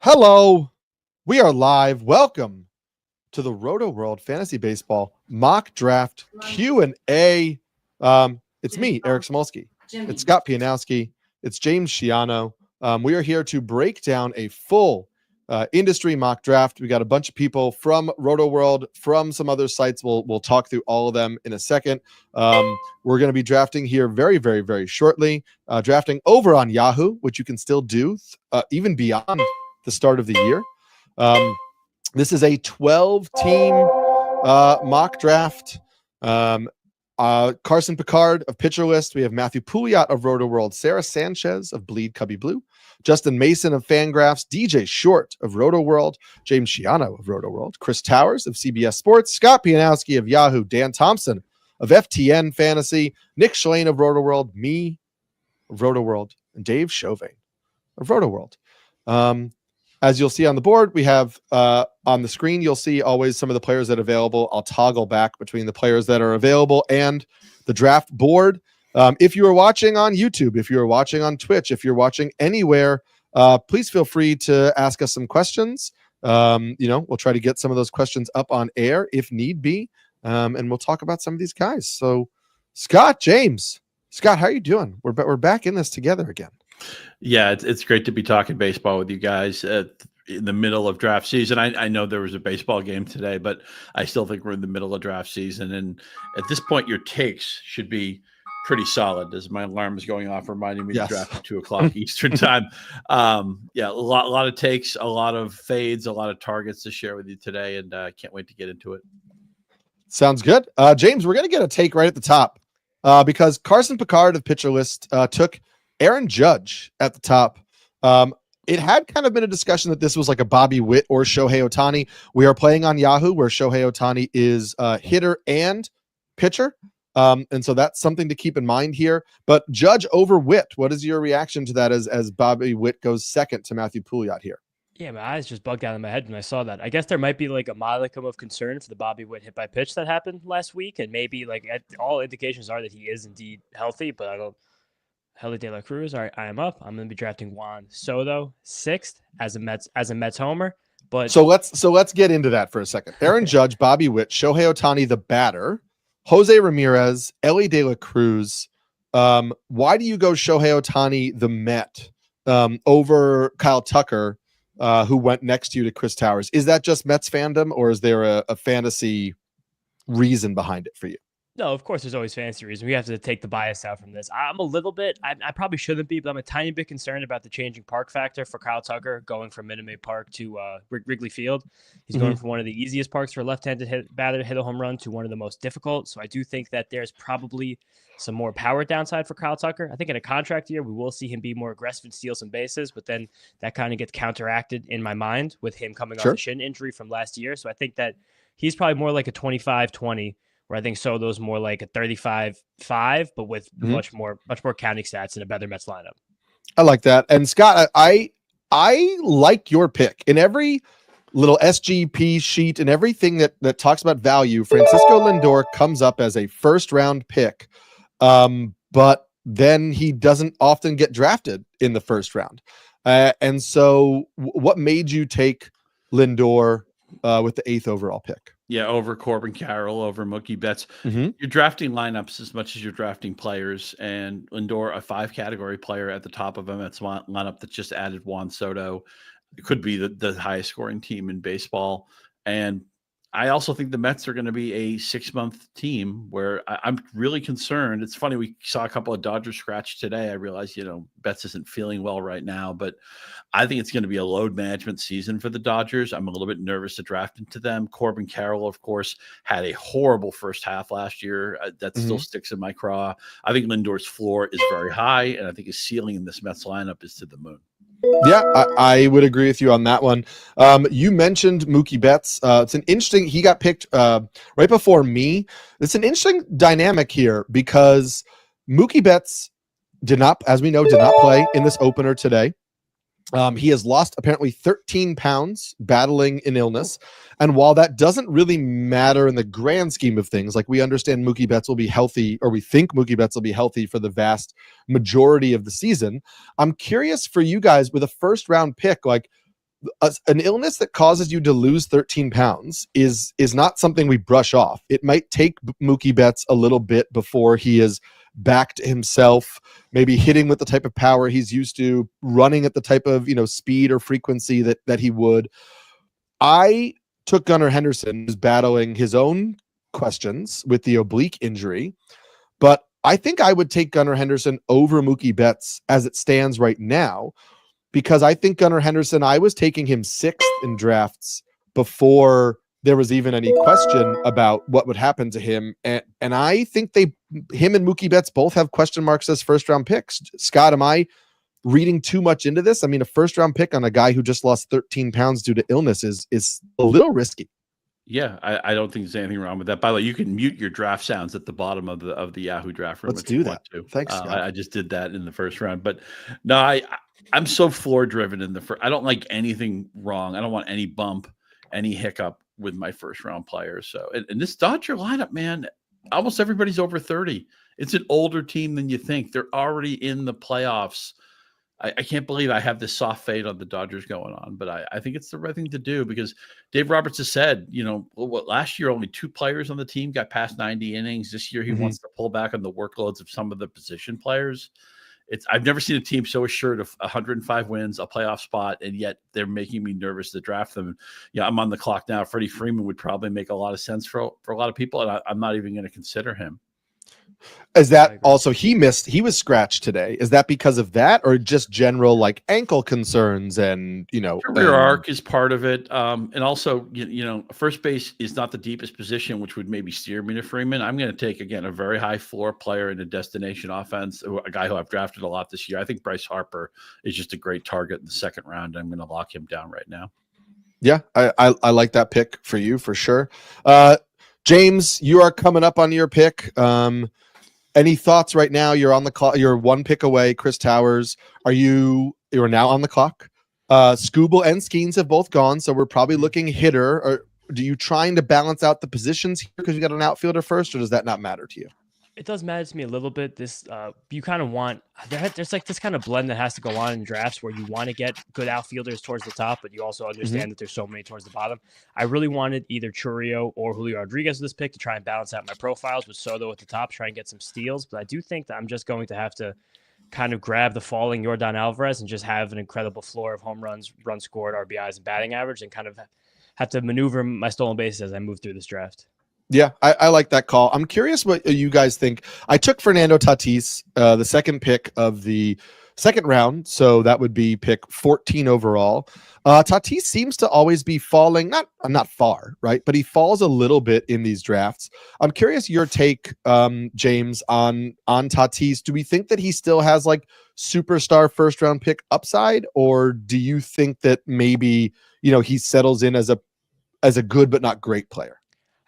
Hello, we are live. Welcome to the Rotoworld Fantasy Baseball Mock Draft Q&A. It's me, Eric Samulski. It's Scott Pianowski. It's James Shiano. We are here to break down a full industry mock draft. We got a bunch of people from Rotoworld, from some other sites. We'll talk through all of them in a second. We're going to be drafting here very, very, very shortly. Drafting over on Yahoo, which you can still do even beyond the start of the year. This is a 12-team mock draft. Carson Picard of Pitcher List. We have Matthew Pouliot of Rotoworld, Sarah Sanchez of Bleed Cubby Blue, Justin Mason of Fangraphs, DJ Short of Rotoworld, James Shiano of Rotoworld, Chris Towers of CBS Sports, Scott Pianowski of Yahoo, Dan Thompson of FTN Fantasy, Nick Schlane of Rotoworld, me of Rotoworld, and Dave Chauvin of Rotoworld. As you'll see on the board, we have on the screen, you'll see always some of the players that are available. I'll toggle back between the players that are available and the draft board. If you are watching on YouTube, if you're watching on Twitch, if you're watching anywhere, please feel free to ask us some questions. We'll try to get some of those questions up on air if need be, and we'll talk about some of these guys. So, Scott, James, Scott, how are you doing? We're back in this together again. Yeah, it's great to be talking baseball with you guys in the middle of draft season. I know there was a baseball game today, but I still think we're in the middle of draft season. And at this point, your takes should be pretty solid, as my alarm is going off, reminding me to draft at 2:00 Eastern time. A lot of takes, a lot of fades, a lot of targets to share with you today, and I can't wait to get into it. Sounds good. James, we're going to get a take right at the top because Carson Picard of Pitcher List took Aaron Judge at the top. It had kind of been a discussion that this was like a Bobby Witt or Shohei Ohtani. We are playing on Yahoo where Shohei Ohtani is hitter and pitcher. And so that's something to keep in mind here. But Judge over Witt, what is your reaction to that as Bobby Witt goes second to Matthew Pouliot here? Yeah, my eyes just bugged out of my head when I saw that. I guess there might be like a modicum of concern for the Bobby Witt hit by pitch that happened last week. And maybe all indications are that he is indeed healthy, but I don't. Helly De La Cruz. All right, I am up. I'm going to be drafting Juan Soto 6th as a Mets homer. But so let's get into that for a second. Aaron Judge, Bobby Witt, Shohei Ohtani the batter, Jose Ramirez, Elly De La Cruz. Why do you go Shohei Ohtani the Met over Kyle Tucker, who went next to you to Chris Towers? Is that just Mets fandom, or is there a fantasy reason behind it for you? No, of course, there's always fantasy reasons. We have to take the bias out from this. I'm a little bit, I probably shouldn't be, but I'm a tiny bit concerned about the changing park factor for Kyle Tucker going from Minute Maid Park to Wrigley Field. He's going from one of the easiest parks for a left-handed batter to hit a home run to one of the most difficult. So I do think that there's probably some more power downside for Kyle Tucker. I think in a contract year, we will see him be more aggressive and steal some bases, but then that kind of gets counteracted in my mind with him coming off a shin injury from last year. So I think that he's probably more like a 25-20, where I think Soto's more like a 35-5, but with much more counting stats and a better Mets lineup. I like that. And Scott, I like your pick. In every little SGP sheet and everything that talks about value, Francisco Lindor comes up as a first-round pick, but then he doesn't often get drafted in the first round. And so what made you take Lindor with the 8th overall pick? Yeah, over Corbin Carroll, over Mookie Betts. You're drafting lineups as much as you're drafting players, and Lindor, a 5-category player at the top of a Mets lineup that just added Juan Soto. It could be the highest scoring team in baseball. And I also think the Mets are going to be a 6-month team where I'm really concerned. It's funny, we saw a couple of Dodgers scratch today. I realized, Betts isn't feeling well right now, but I think it's going to be a load management season for the Dodgers. I'm a little bit nervous to draft into them. Corbin Carroll, of course, had a horrible first half last year. That still sticks in my craw. I think Lindor's floor is very high, and I think his ceiling in this Mets lineup is to the moon. Yeah, I would agree with you on that one. You mentioned Mookie Betts. It's an interesting, he got picked right before me. It's an interesting dynamic here because Mookie Betts did not play in this opener today. He has lost apparently 13 pounds battling an illness. And while that doesn't really matter in the grand scheme of things, like we understand Mookie Betts will be healthy, or we think Mookie Betts will be healthy for the vast majority of the season. I'm curious for you guys with a first round pick, like an illness that causes you to lose 13 pounds is not something we brush off. It might take Mookie Betts a little bit before he is back to himself, maybe hitting with the type of power he's used to, running at the type of, speed or frequency that he would. I took Gunnar Henderson, who's battling his own questions with the oblique injury, but I think I would take Gunnar Henderson over Mookie Betts as it stands right now, because I think Gunnar Henderson, I was taking him 6th in drafts before there was even any question about what would happen to him. And I think him and Mookie Betts both have question marks as first round picks. Scott, am I reading too much into this? I mean, a first round pick on a guy who just lost 13 pounds due to illness is a little risky. Yeah, I don't think there's anything wrong with that. By the way, you can mute your draft sounds at the bottom of the Yahoo draft room. Let's do that. Thanks, Scott. I just did that in the first round, but no, I'm so floor driven in the first. I don't like anything wrong. I don't want any bump, any hiccup with my first round players. So, and this Dodger lineup, man, almost everybody's over 30. It's an older team than you think. They're already in the playoffs. I can't believe I have this soft fade on the Dodgers going on, but I think it's the right thing to do, because Dave Roberts has said, last year only 2 players on the team got past 90 innings. This year he wants to pull back on the workloads of some of the position players. I've never seen a team so assured of 105 wins, a playoff spot, and yet they're making me nervous to draft them. Yeah, I'm on the clock now. Freddie Freeman would probably make a lot of sense for a lot of people, and I'm not even going to consider him. Is that also he was scratched today? Is that because of that, or just general like ankle concerns and career arc is part of it, and also first base is not the deepest position, which would maybe steer me to Freeman. I'm going to take again a very high floor player in a destination offense, a guy who I've drafted a lot this year. I think Bryce Harper is just a great target in the second round. I'm going to lock him down right now. Yeah, I like that pick for you for sure. James, you are coming up on your pick. Any thoughts right now? You're on the clock. You're 1 pick away. Chris Towers. You're now on the clock. Scooble and Skeens have both gone, so we're probably looking hitter. Or do you trying to balance out the positions here because you got an outfielder first, or does that not matter to you? It does matter to me a little bit. This you kind of want there's like this kind of blend that has to go on in drafts where you want to get good outfielders towards the top, but you also understand that there's so many towards the bottom. I really wanted either Churio or Julio Rodriguez with this pick to try and balance out my profiles with Soto at the top, try and get some steals. But I do think that I'm just going to have to kind of grab the falling Yordan Alvarez and just have an incredible floor of home runs, runs scored, RBIs, and batting average, and kind of have to maneuver my stolen bases as I move through this draft. Yeah, I like that call. I'm curious what you guys think. I took Fernando Tatis, the second pick of the second round, so that would be pick 14 overall. Tatis seems to always be falling, not far, right? But he falls a little bit in these drafts. I'm curious your take, James, on Tatis. Do we think that he still has like superstar first round pick upside, or do you think that maybe he settles in as a good but not great player?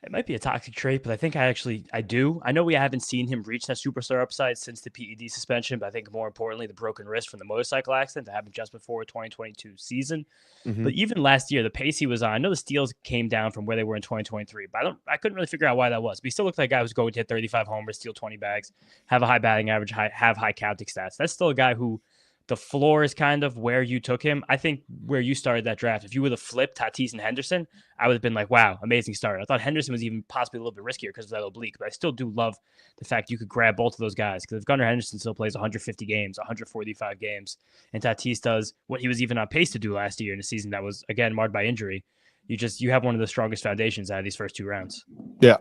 It might be a toxic trait, but I think I do. I know we haven't seen him reach that superstar upside since the PED suspension, but I think more importantly, the broken wrist from the motorcycle accident that happened just before the 2022 season. But even last year, the pace he was on, I know the steals came down from where they were in 2023, but I couldn't really figure out why that was. But he still looked like a guy who was going to hit 35 homers, steal 20 bags, have a high batting average, have high counting stats. That's still a guy who the floor is kind of where you took him. I think where you started that draft, if you would have flipped Tatis and Henderson, I would have been like, wow, amazing start. I thought Henderson was even possibly a little bit riskier because of that oblique, but I still do love the fact you could grab both of those guys, because if Gunnar Henderson still plays 150 games, 145 games, and Tatis does what he was even on pace to do last year in a season that was, again, marred by injury, you have one of the strongest foundations out of these first 2 rounds. Yeah.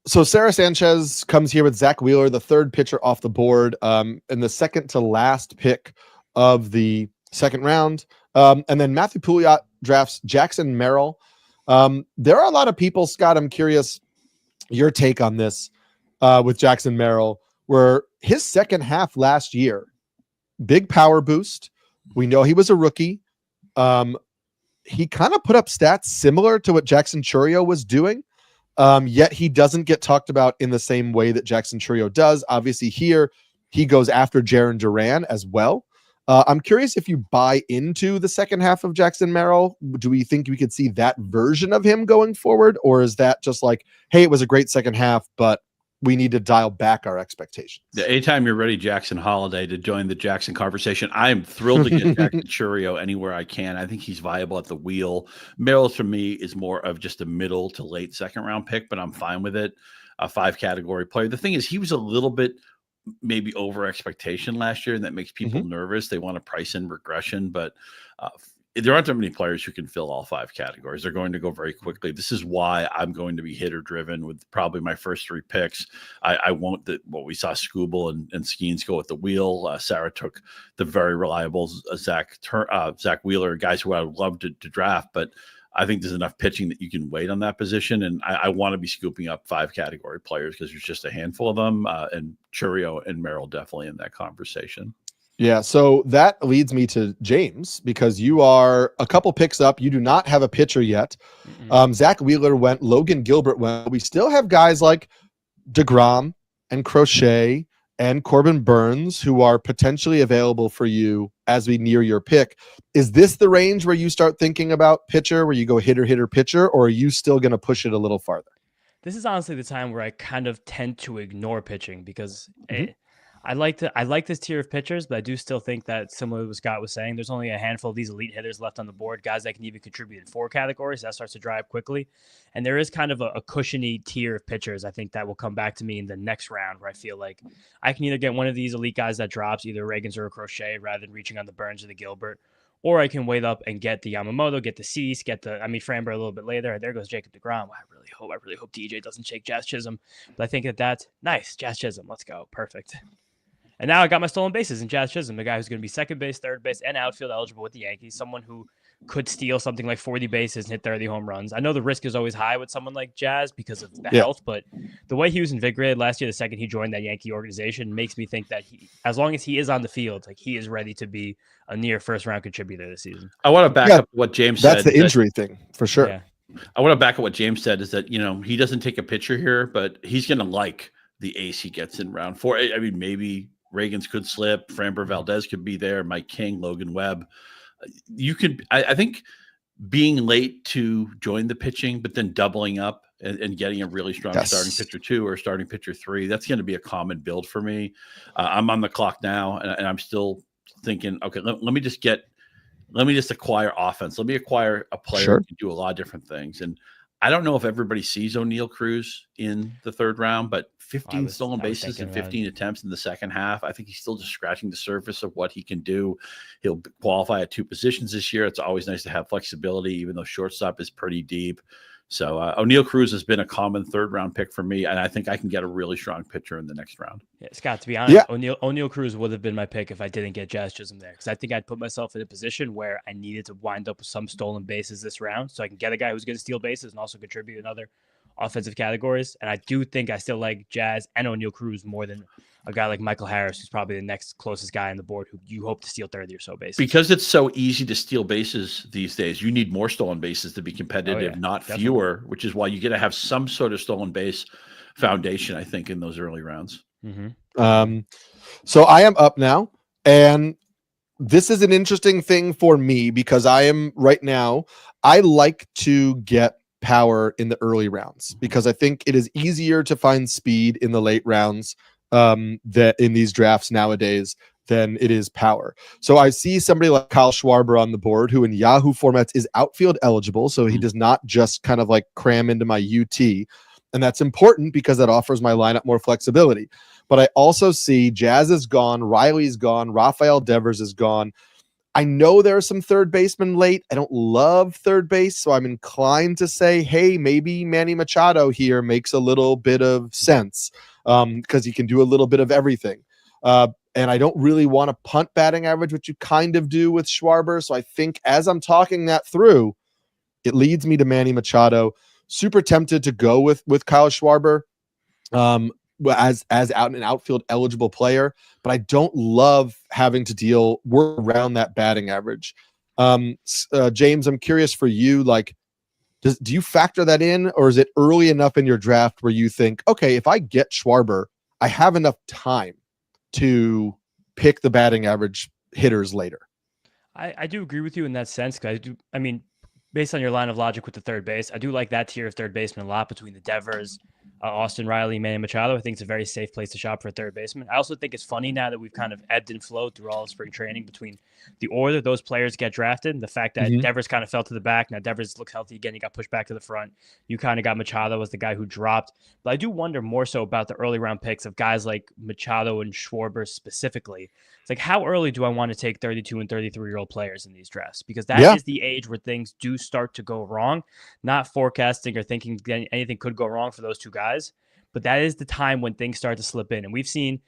So Sarah Sanchez comes here with Zach Wheeler, the third pitcher off the board, and the second to last pick of the second round. And then Matthew Pouliot drafts Jackson Merrill. There are a lot of people, Scott, I'm curious your take on this with Jackson Merrill, where his second half last year, big power boost. We know he was a rookie. He kind of put up stats similar to what Jackson Churio was doing. Yet he doesn't get talked about in the same way that Jackson Churio does. Obviously here he goes after Jarren Duran as well. I'm curious if you buy into the second half of Jackson Merrill. Do we think we could see that version of him going forward? Or is that just like, hey, it was a great second half, but we need to dial back our expectations? Yeah, anytime you're ready, Jackson Holiday, to join the Jackson conversation, I am thrilled to get Jackson Churio anywhere I can. I think he's viable at the wheel. Merrill, for me, is more of just a middle to late second round pick, but I'm fine with it. A 5-category player. The thing is, he was a little bit maybe over expectation last year, and that makes people nervous. They want to price in regression, but there aren't that many players who can fill all 5 categories. They're going to go very quickly. This is why I'm going to be hitter driven with probably my first 3 picks. I won't what we saw Scooble and Skeens go at the wheel. Sarah took the very reliable Zach Wheeler, guys who I would love to draft, but I think there's enough pitching that you can wait on that position. And I want to be scooping up 5-category players because there's just a handful of them. And Churio and Merrill definitely in that conversation. Yeah, so that leads me to James, because you are a couple picks up. You do not have a pitcher yet. Zach Wheeler went, Logan Gilbert went. We still have guys like DeGrom and Crochet and Corbin Burns who are potentially available for you as we near your pick. Is this the range where you start thinking about pitcher, where you go hitter, pitcher, or are you still going to push it a little farther? This is honestly the time where I kind of tend to ignore pitching because I like this tier of pitchers, but I do still think that, similar to what Scott was saying, there's only a handful of these elite hitters left on the board, guys that can even contribute in 4 categories. That starts to dry up quickly. And there is kind of a cushiony tier of pitchers, I think, that will come back to me in the next round, where I feel like I can either get one of these elite guys that drops, either Reagans or a Crochet, rather than reaching on the Burns or the Gilbert. Or I can wait up and get the Yamamoto, get the Cease, Framber a little bit later. There goes Jacob deGrom. I really hope DJ doesn't shake Jazz Chisholm. But I think that's nice. Jazz Chisholm, let's go. Perfect. And now I got my stolen bases in Jazz Chisholm, the guy who's going to be second base, third base, and outfield eligible with the Yankees, someone who could steal something like 40 bases and hit 30 home runs. I know the risk is always high with someone like Jazz because of the health, but the way he was invigorated last year, the second he joined that Yankee organization, makes me think that as long as he is on the field, like, he is ready to be a near first-round contributor this season. I want to back up what James said. That's the injury thing, for sure. Yeah. I want to back up what James said, is that, he doesn't take a pitcher here, but he's going to like the ace he gets in round 4. I mean, maybe Reagans could slip. Framber Valdez could be there. Mike King, Logan Webb. I think being late to join the pitching, but then doubling up and getting a really strong starting pitcher 2 or starting pitcher 3, that's going to be a common build for me. I'm on the clock now, and I'm still thinking, okay, let me just acquire offense. Let me acquire a player who can do a lot of different things. And I don't know if everybody sees O'Neal Cruz in the 3rd round, but 15 stolen bases and 15 attempts in the second half. I think he's still just scratching the surface of what he can do. He'll qualify at 2 positions this year. It's always nice to have flexibility, even though shortstop is pretty deep. So O'Neal Cruz has been a common 3rd-round pick for me, and I think I can get a really strong pitcher in the next round. Yeah, Scott, to be honest, O'Neal Cruz would have been my pick if I didn't get Jazz Chisholm there, because I think I'd put myself in a position where I needed to wind up with some stolen bases this round, so I can get a guy who's going to steal bases and also contribute in other offensive categories. And I do think I still like Jazz and O'Neal Cruz more than a guy like Michael Harris, who's probably the next closest guy on the board who you hope to steal 30 or so bases. Because it's so easy to steal bases these days, you need more stolen bases to be competitive, not fewer, which is why you got to have some sort of stolen base foundation, I think, in those early rounds. So I am up now, and this is an interesting thing for me because I like to get power in the early rounds because I think it is easier to find speed in the late rounds that in these drafts nowadays than it is power. So I see somebody like Kyle Schwarber on the board who in Yahoo formats is outfield eligible. So he does not just kind of like cram into my UT. And that's important because that offers my lineup more flexibility. But I also see Jazz is gone, Riley's gone, Rafael Devers is gone. I know there are some third basemen late. I don't love third base, so I'm inclined to say, hey, maybe Manny Machado here makes a little bit of sense because he can do a little bit of everything. And I don't really want to punt batting average, which you kind of do with Schwarber. So I think as I'm talking that through, it leads me to Manny Machado. Super tempted to go with Kyle Schwarber as out an outfield eligible player, but I don't love having to work around that batting average. James, I'm curious for you, like, do you factor that in, or is it early enough in your draft where you think, okay, if I get Schwarber, I have enough time to pick the batting average hitters later? I do agree with you in that sense. Based on your line of logic with the third base, I do like that tier of third baseman a lot between the Devers, Austin Riley, Manny Machado. I think it's a very safe place to shop for a third baseman. I also think it's funny now that we've kind of ebbed and flowed through all of spring training between the order those players get drafted and the fact that Devers kind of fell to the back. Now Devers looks healthy again. He got pushed back to the front. You kind of got Machado as the guy who dropped. But I do wonder more so about the early round picks of guys like Machado and Schwarber specifically. It's like, how early do I want to take 32 and 33-year-old players in these drafts? Because that is the age where things do start to go wrong. Not forecasting or thinking anything could go wrong for those two guys, but that is the time when things start to slip in. And we've seen,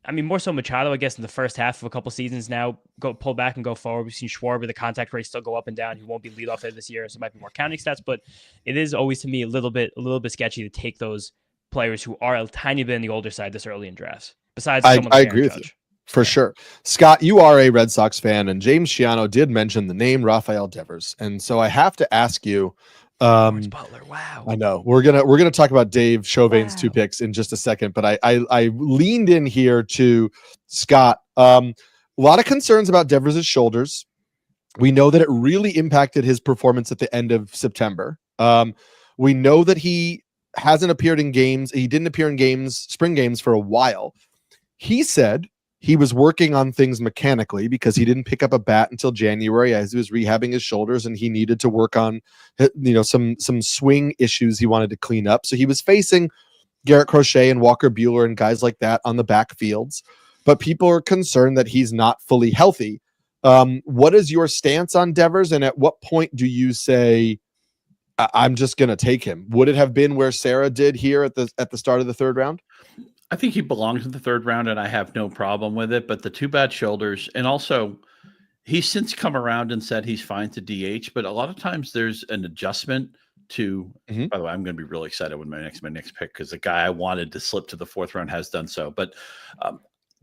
I mean, more so Machado, I guess, in the first half of a couple seasons now, pull back and go forward. We've seen Schwarber, the contact rate still go up and down. He won't be leadoff hitter this year, so it might be more counting stats, but it is always, to me, a little bit sketchy to take those players who are a tiny bit on the older side this early in drafts. Besides, I agree with you. For sure. Scott, you are a Red Sox fan, and James Shiano did mention the name Rafael Devers. And so I have to ask you, Lawrence Butler, wow. I know we're gonna talk about Dave Chauvin's two picks in just a second, but I leaned in here to Scott. A lot of concerns about Devers' shoulders. We know that it really impacted his performance at the end of September. We know that he hasn't appeared in games. He didn't appear in games, spring games, for a while. He said he was working on things mechanically because he didn't pick up a bat until January as he was rehabbing his shoulders, and he needed to work on, some swing issues he wanted to clean up. So he was facing Garrett Crochet and Walker Buehler and guys like that on the backfields, but people are concerned that he's not fully healthy. What is your stance on Devers, and at what point do you say, I'm just going to take him? Would it have been where Sarah did here at the start of the third round? I think he belongs in the third round, and I have no problem with it. But the two bad shoulders, and also he's since come around and said he's fine to DH. But a lot of times there's an adjustment to. By the way, I'm going to be really excited with my next pick because the guy I wanted to slip to the fourth round has done so. But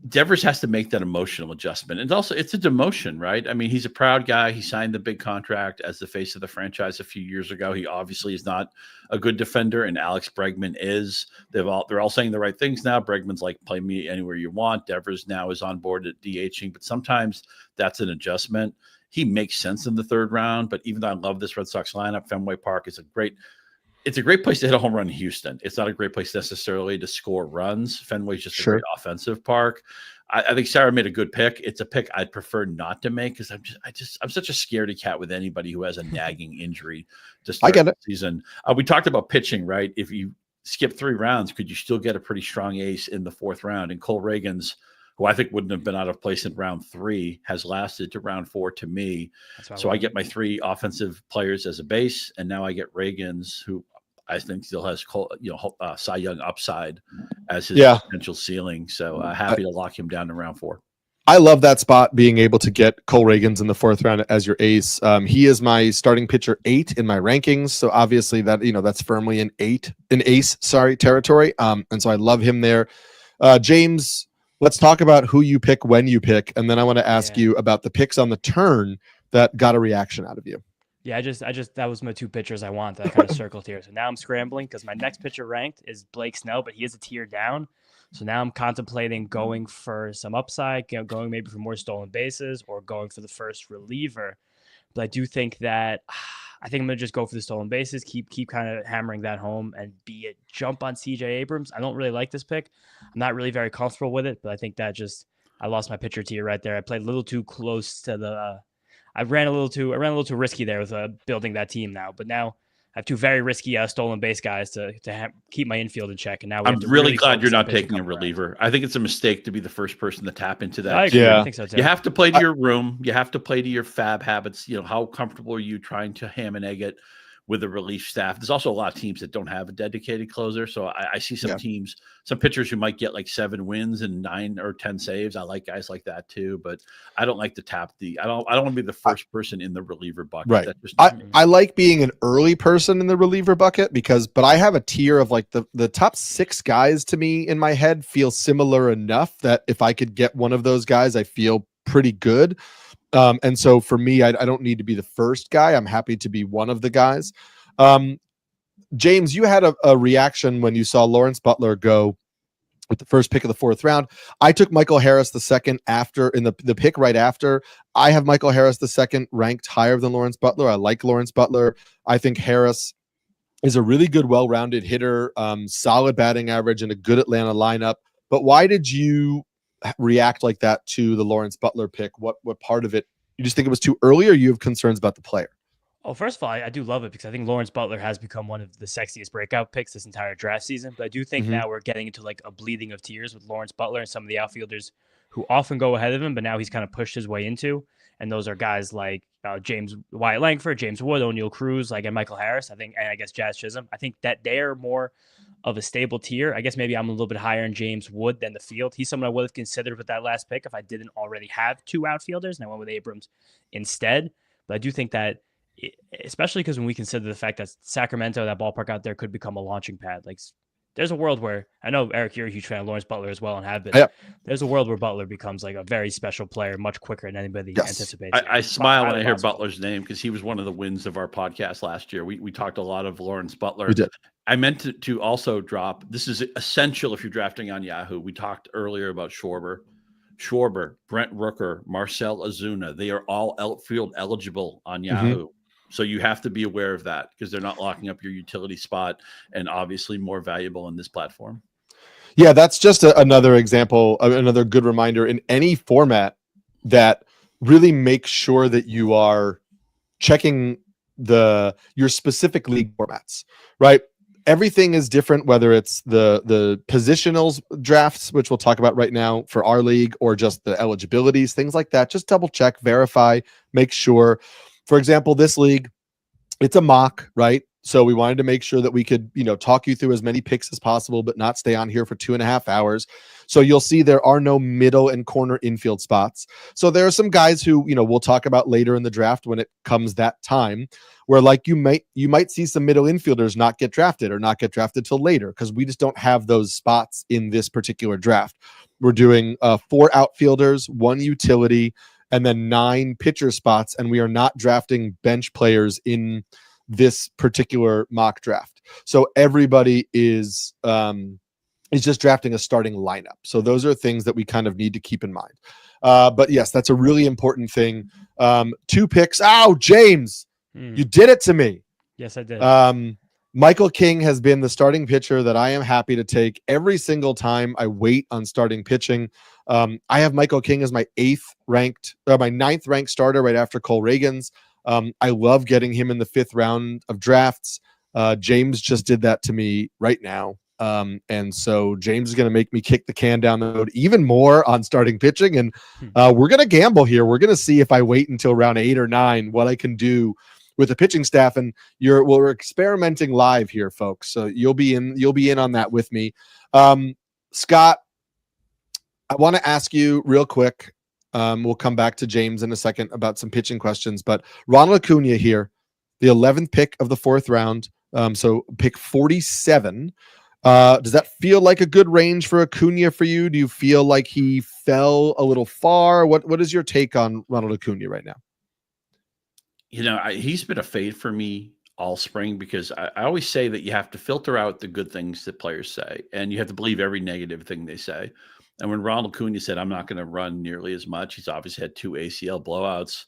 Devers has to make that emotional adjustment. And also, it's a demotion, right? I mean, he's a proud guy. He signed the big contract as the face of the franchise a few years ago. He obviously is not a good defender, and Alex Bregman is. They're all saying the right things now. Bregman's like, play me anywhere you want. Devers now is on board at DHing, but sometimes that's an adjustment. He makes sense in the third round, but even though I love this Red Sox lineup, Fenway Park is it's a great place to hit a home run in Houston. It's not a great place necessarily to score runs. Fenway's just a great offensive park. I think Sarah made a good pick. It's a pick I'd prefer not to make because I'm such a scaredy cat with anybody who has a nagging injury to start the season. We talked about pitching, right? If you skip 3 rounds, could you still get a pretty strong ace in the fourth round? And Cole Reagans, who I think wouldn't have been out of place in round 3, has lasted to round 4 to me. So I get my 3 offensive players as a base, and now I get Reagans, who I think still has Cy Young upside as his potential ceiling. So happy to lock him down to round 4. I love that spot, being able to get Cole Reagans in the fourth round as your ace. He is my starting pitcher 8 in my rankings. So obviously that's firmly an ace territory. And so I love him there. James, let's talk about who you pick when you pick. And then I want to ask you about the picks on the turn that got a reaction out of you. Yeah, I just that was my 2 pitchers I want that I kind of circled here. So now I'm scrambling because my next pitcher ranked is Blake Snell, but he is a tier down. So now I'm contemplating going for some upside, going maybe for more stolen bases or going for the first reliever. But I do think that I'm going to just go for the stolen bases, keep kind of hammering that home, and be it jump on CJ Abrams. I don't really like this pick. I'm not really very comfortable with it, but I think that I lost my pitcher tier right there. I played a little too close to the I ran a little too risky there with building that team now. But now I have 2 very risky stolen base guys to keep my infield in check. And now I'm really glad you're not taking a reliever. I think it's a mistake to be the first person to tap into that. I agree. I think so too. You have to play to your room. You have to play to your fab habits. How comfortable are you trying to ham and egg it with a relief staff? There's also a lot of teams that don't have a dedicated closer. So I see some teams, some pitchers who might get like 7 wins and 9 or 10 saves. I like guys like that too, but I don't like to tap I don't want to be the first person in the reliever bucket. Right. I like being an early person in the reliever bucket but I have a tier of like the top 6 guys to me in my head feel similar enough that if I could get one of those guys, I feel pretty good. And so for me, I don't need to be the first guy. I'm happy to be one of the guys. James, you had a reaction when you saw Lawrence Butler go with the first pick of the fourth round. I took Michael Harris the second after in the pick right after. I have Michael Harris the second ranked higher than Lawrence Butler. I like Lawrence Butler. I think Harris is a really good, well-rounded hitter, solid batting average, and a good Atlanta lineup. But why did you react like that to the Lawrence Butler pick? What part of it? You just think it was too early, or you have concerns about the player? Oh, first of all, I do love it because I think Lawrence Butler has become one of the sexiest breakout picks this entire draft season. But I do think now we're getting into like a bleeding of tears with Lawrence Butler and some of the outfielders who often go ahead of him, but now he's kind of pushed his way into. And those are guys like James Wyatt Langford, James Wood, O'Neal Cruz, like and Michael Harris. I think, and I guess Jazz Chisholm. I think that they're more of a stable tier. I guess maybe I'm a little bit higher in James Wood than the field. He's someone I would have considered with that last pick if I didn't already have two outfielders and I went with Abrams instead. But I do think that, especially because when we consider the fact that Sacramento, that ballpark out there, could become a launching pad. Like, there's a world where, I know, Eric, you're a huge fan of Lawrence Butler as well and have been. Yep. There's a world where Butler becomes like a very special player much quicker than anybody anticipates. I smile when I hear Butler's name because he was one of the wins of our podcast last year. We talked a lot of Lawrence Butler. We did. I meant to also drop, this is essential if you're drafting on Yahoo. We talked earlier about Schwarber, Brent Rooker, Marcell Ozuna. They are all outfield eligible on Yahoo. So you have to be aware of that because they're not locking up your utility spot and obviously more valuable in this platform. Yeah, that's just another example, another good reminder in any format that really makes sure that you are checking your specific league formats, right? Everything is different, whether it's the positionals drafts, which we'll talk about right now for our league, or just the eligibilities, things like that. Just double check, verify, make sure. For example, this league, it's a mock, right? So we wanted to make sure that we could, talk you through as many picks as possible, but not stay on here for 2.5 hours. So you'll see there are no middle and corner infield spots. So there are some guys who, we'll talk about later in the draft when it comes that time, where like you might see some middle infielders not get drafted till later because we just don't have those spots in this particular draft. We're doing 4 outfielders, 1 utility, and then 9 pitcher spots, and we are not drafting bench players in this particular mock draft. So everybody is just drafting a starting lineup. So those are things that we kind of need to keep in mind. But yes, that's a really important thing. 2 picks. Ow, James, you did it to me. Yes, I did. Michael King has been the starting pitcher that I am happy to take every single time I wait on starting pitching. I have Michael King as my 9th ranked starter right after Cole Reagans. I love getting him in the 5th round of drafts. James just did that to me right now. And so James is going to make me kick the can down the road even more on starting pitching. And we're going to gamble here. We're going to see if I wait until round 8 or 9, what I can do with the pitching staff. And we're experimenting live here, folks. So you'll be in on that with me. Scott, I want to ask you real quick. We'll come back to James in a second about some pitching questions, but Ronald Acuna here, the 11th pick of the 4th round. So pick 47. Does that feel like a good range for Acuna for you? Do you feel like he fell a little far? What is your take on Ronald Acuna right now? He's been a fade for me all spring because I always say that you have to filter out the good things that players say, and you have to believe every negative thing they say. And when Ronald Acuna said, I'm not going to run nearly as much, he's obviously had 2 ACL blowouts.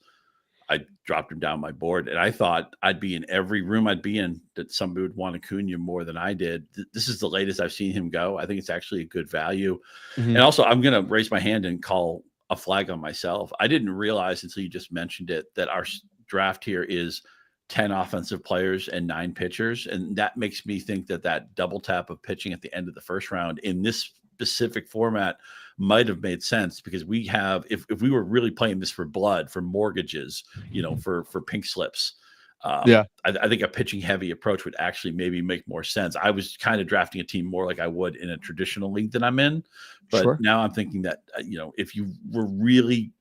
I dropped him down my board, and I thought I'd be in every room I'd be in that somebody would want Acuna more than I did. This is the latest I've seen him go. I think it's actually a good value. And also, I'm going to raise my hand and call a flag on myself. I didn't realize until you just mentioned it that our draft here is 10 offensive players and 9 pitchers. And that makes me think that double tap of pitching at the end of the 1st round in this specific format might have made sense because we have, if we were really playing this for blood, for mortgages, for pink slips, I think a pitching heavy approach would actually maybe make more sense. I was kind of drafting a team more like I would in a traditional league that I'm in, but now I'm thinking that, if you were really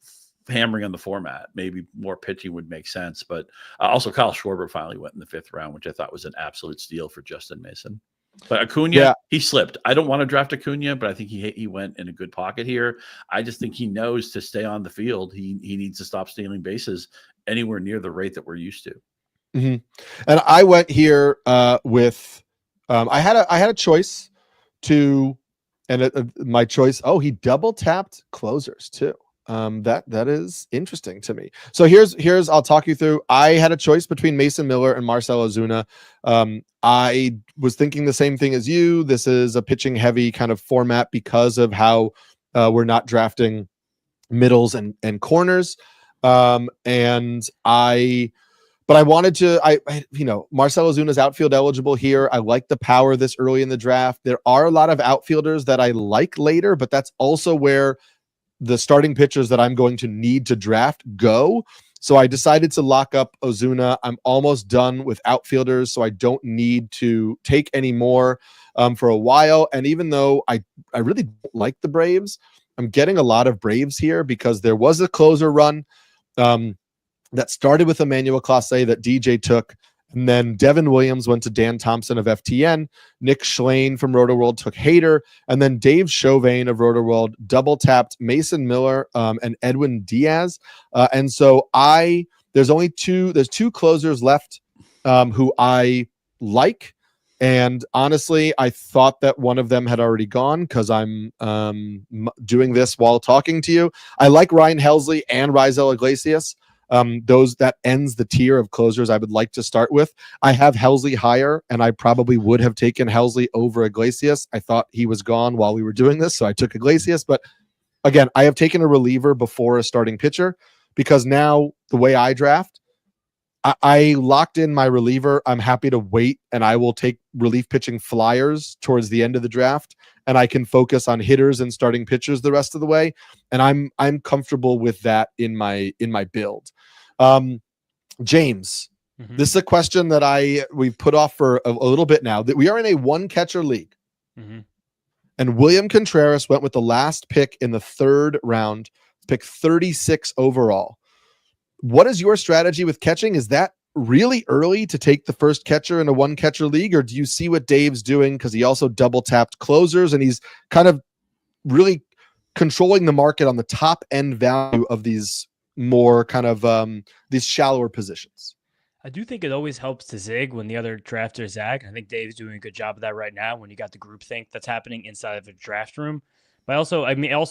hammering on the format, maybe more pitching would make sense. But also Kyle Schwarber finally went in the 5th round, which I thought was an absolute steal for Justin Mason. But Acuna, he slipped. I don't want to draft Acuna, but I think he went in a good pocket here. I just think he knows to stay on the field. He needs to stop stealing bases anywhere near the rate that we're used to. And I went here with I had a choice to, and my choice. Oh, he double tapped closers too. That is interesting to me. So here's I'll talk you through. I had a choice between Mason Miller and Marcell Ozuna. I was thinking the same thing as you. This is a pitching heavy kind of format because of how we're not drafting middles and corners. But I wanted to, Marcell Ozuna's outfield eligible here. I like the power this early in the draft. There are a lot of outfielders that I like later, but that's also where the starting pitchers that I'm going to need to draft go. So I decided to lock up Ozuna. I'm almost done with outfielders, so I don't need to take any more for a while. And even though I really don't like the Braves, I'm getting a lot of Braves here because there was a closer run that started with Emmanuel Clase that DJ took. And then Devin Williams went to Dan Thompson of FTN. Nick Schlane from Rotoworld took Hader. And then Dave Chauvin of Rotoworld double tapped Mason Miller and Edwin Diaz. And so there's two closers left who I like. And honestly, I thought that one of them had already gone because I'm doing this while talking to you. I like Ryan Helsley and Raisel Iglesias. That ends the tier of closers I would like to start with. I have Helsley higher, and I probably would have taken Helsley over Iglesias. I thought he was gone while we were doing this, so I took Iglesias. But again, I have taken a reliever before a starting pitcher because now the way I draft, I locked in my reliever. I'm happy to wait, and I will take relief pitching flyers towards the end of the draft, and I can focus on hitters and starting pitchers the rest of the way. And I'm comfortable with that in my build. James, this is a question that we've put off for a little bit now. That we are in a one catcher league, and William Contreras went with the last pick in the 3rd round, pick 36 overall. What is your strategy with catching? Is that really early to take the first catcher in a one catcher league, or do you see what Dave's doing? Because he also double tapped closers, and he's kind of really controlling the market on the top end value of these more kind of these shallower positions. I do think it always helps to zig when the other drafters zag. I think Dave's doing a good job of that right now when you got the groupthink that's happening inside of a draft room. But also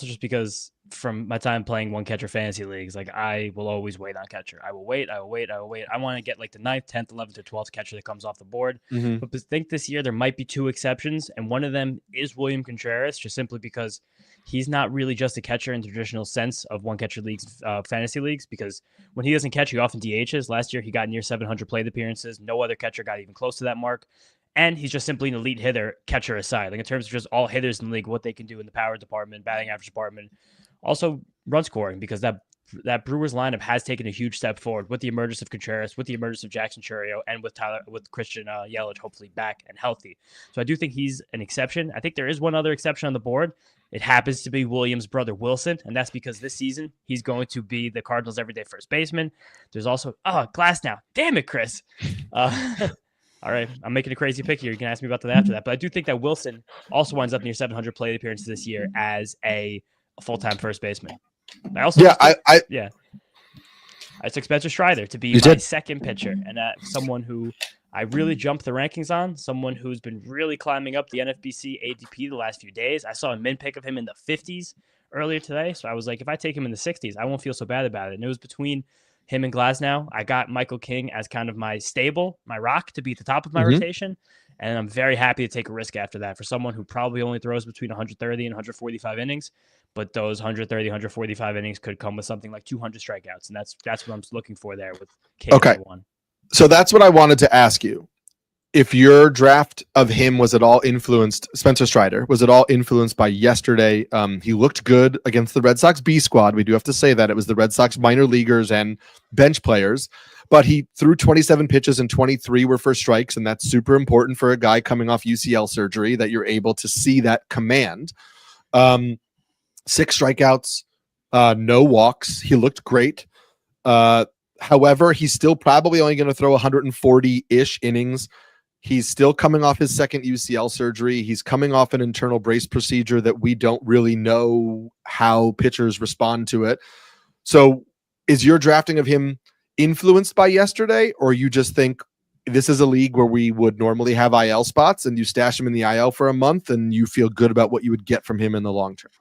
just because from my time playing one catcher fantasy leagues, like I will always wait on catcher. I will wait. I want to get like the 9th, 10th, 11th, or 12th catcher that comes off the board. But I think this year there might be 2 exceptions, and one of them is William Contreras, just simply because he's not really just a catcher in the traditional sense of one catcher leagues, fantasy leagues, because when he doesn't catch, he often DHs. Last year, he got near 700 plate appearances. No other catcher got even close to that mark. And he's just simply an elite hitter, catcher aside. Like in terms of just all hitters in the league, what they can do in the power department, batting average department, also run scoring, because that Brewers lineup has taken a huge step forward with the emergence of Contreras, with the emergence of Jackson Chourio, and with Christian Yelich hopefully back and healthy. So I do think he's an exception. I think there is one other exception on the board. It happens to be Williams' brother Wilson, and that's because this season he's going to be the Cardinals' everyday first baseman. There's also Glass now. Damn it, Chris. All right, I'm making a crazy pick here. You can ask me about that after that. But I do think that Wilson also winds up near 700 plate appearances this year as a full-time first baseman. I took Spencer Strider to be my second pitcher, and someone who I really jumped the rankings on, someone who's been really climbing up the NFBC ADP the last few days. I saw a min pick of him in the 50s earlier today, so I was like, if I take him in the 60s, I won't feel so bad about it. And it was between him and Glasnow. I got Michael King as kind of my stable, my rock to be at the top of my rotation. And I'm very happy to take a risk after that for someone who probably only throws between 130 and 145 innings. But those 130, 145 innings could come with something like 200 strikeouts. And that's what I'm looking for there with King. Okay. So that's what I wanted to ask you. If your draft of him was at all influenced, Spencer Strider, was at all influenced by yesterday? He looked good against the Red Sox B squad. We do have to say that it was the Red Sox minor leaguers and bench players, but he threw 27 pitches and 23 were for strikes. And that's super important for a guy coming off UCL surgery, that you're able to see that command. 6 strikeouts, no walks. He looked great. However, he's still probably only going to throw 140-ish innings. He's still coming off his second UCL surgery. He's coming off an internal brace procedure that we don't really know how pitchers respond to it. So is your drafting of him influenced by yesterday, or you just think this is a league where we would normally have IL spots and you stash him in the IL for a month and you feel good about what you would get from him in the long term?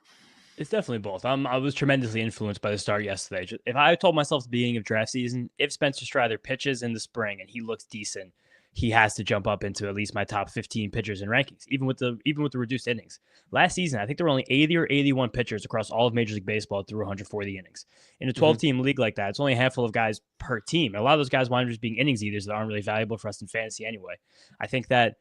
It's definitely both. I was tremendously influenced by the start yesterday. If I told myself at the beginning of draft season, if Spencer Strider pitches in the spring and he looks decent, he has to jump up into at least my top 15 pitchers in rankings, even with the reduced innings. Last season, I think there were only 80 or 81 pitchers across all of Major League Baseball through 140 innings. In a 12-team league like that, it's only a handful of guys per team. And a lot of those guys wind up just being innings eaters that aren't really valuable for us in fantasy anyway. I think that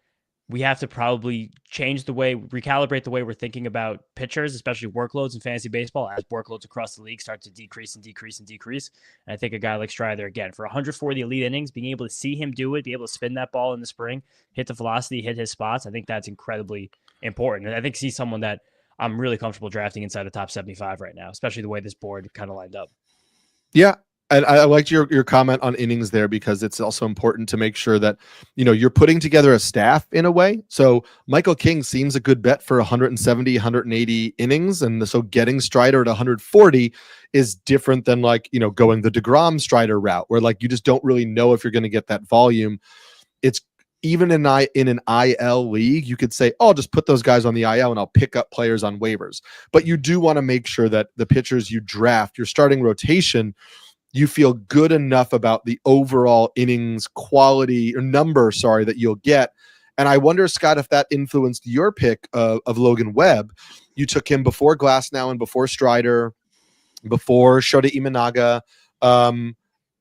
we have to probably recalibrate the way we're thinking about pitchers, especially workloads in fantasy baseball, as workloads across the league start to decrease and decrease and decrease. And I think a guy like Strider, again, for 140 elite innings, being able to see him do it, be able to spin that ball in the spring, hit the velocity, hit his spots, I think that's incredibly important. And I think he's someone that I'm really comfortable drafting inside the top 75 right now, especially the way this board kind of lined up. Yeah. And I liked your comment on innings there, because it's also important to make sure that, you're putting together a staff in a way. So Michael King seems a good bet for 170, 180 innings. And so getting Strider at 140 is different than going the DeGrom Strider route, where you just don't really know if you're going to get that volume. It's even in an IL league, you could say, oh, just put those guys on the IL and I'll pick up players on waivers. But you do want to make sure that the pitchers you draft, your starting rotation, you feel good enough about the overall innings quality or number, that you'll get. And I wonder, Scott, if that influenced your pick of Logan Webb. You took him before Glasnow and before Strider, before Shota Imanaga.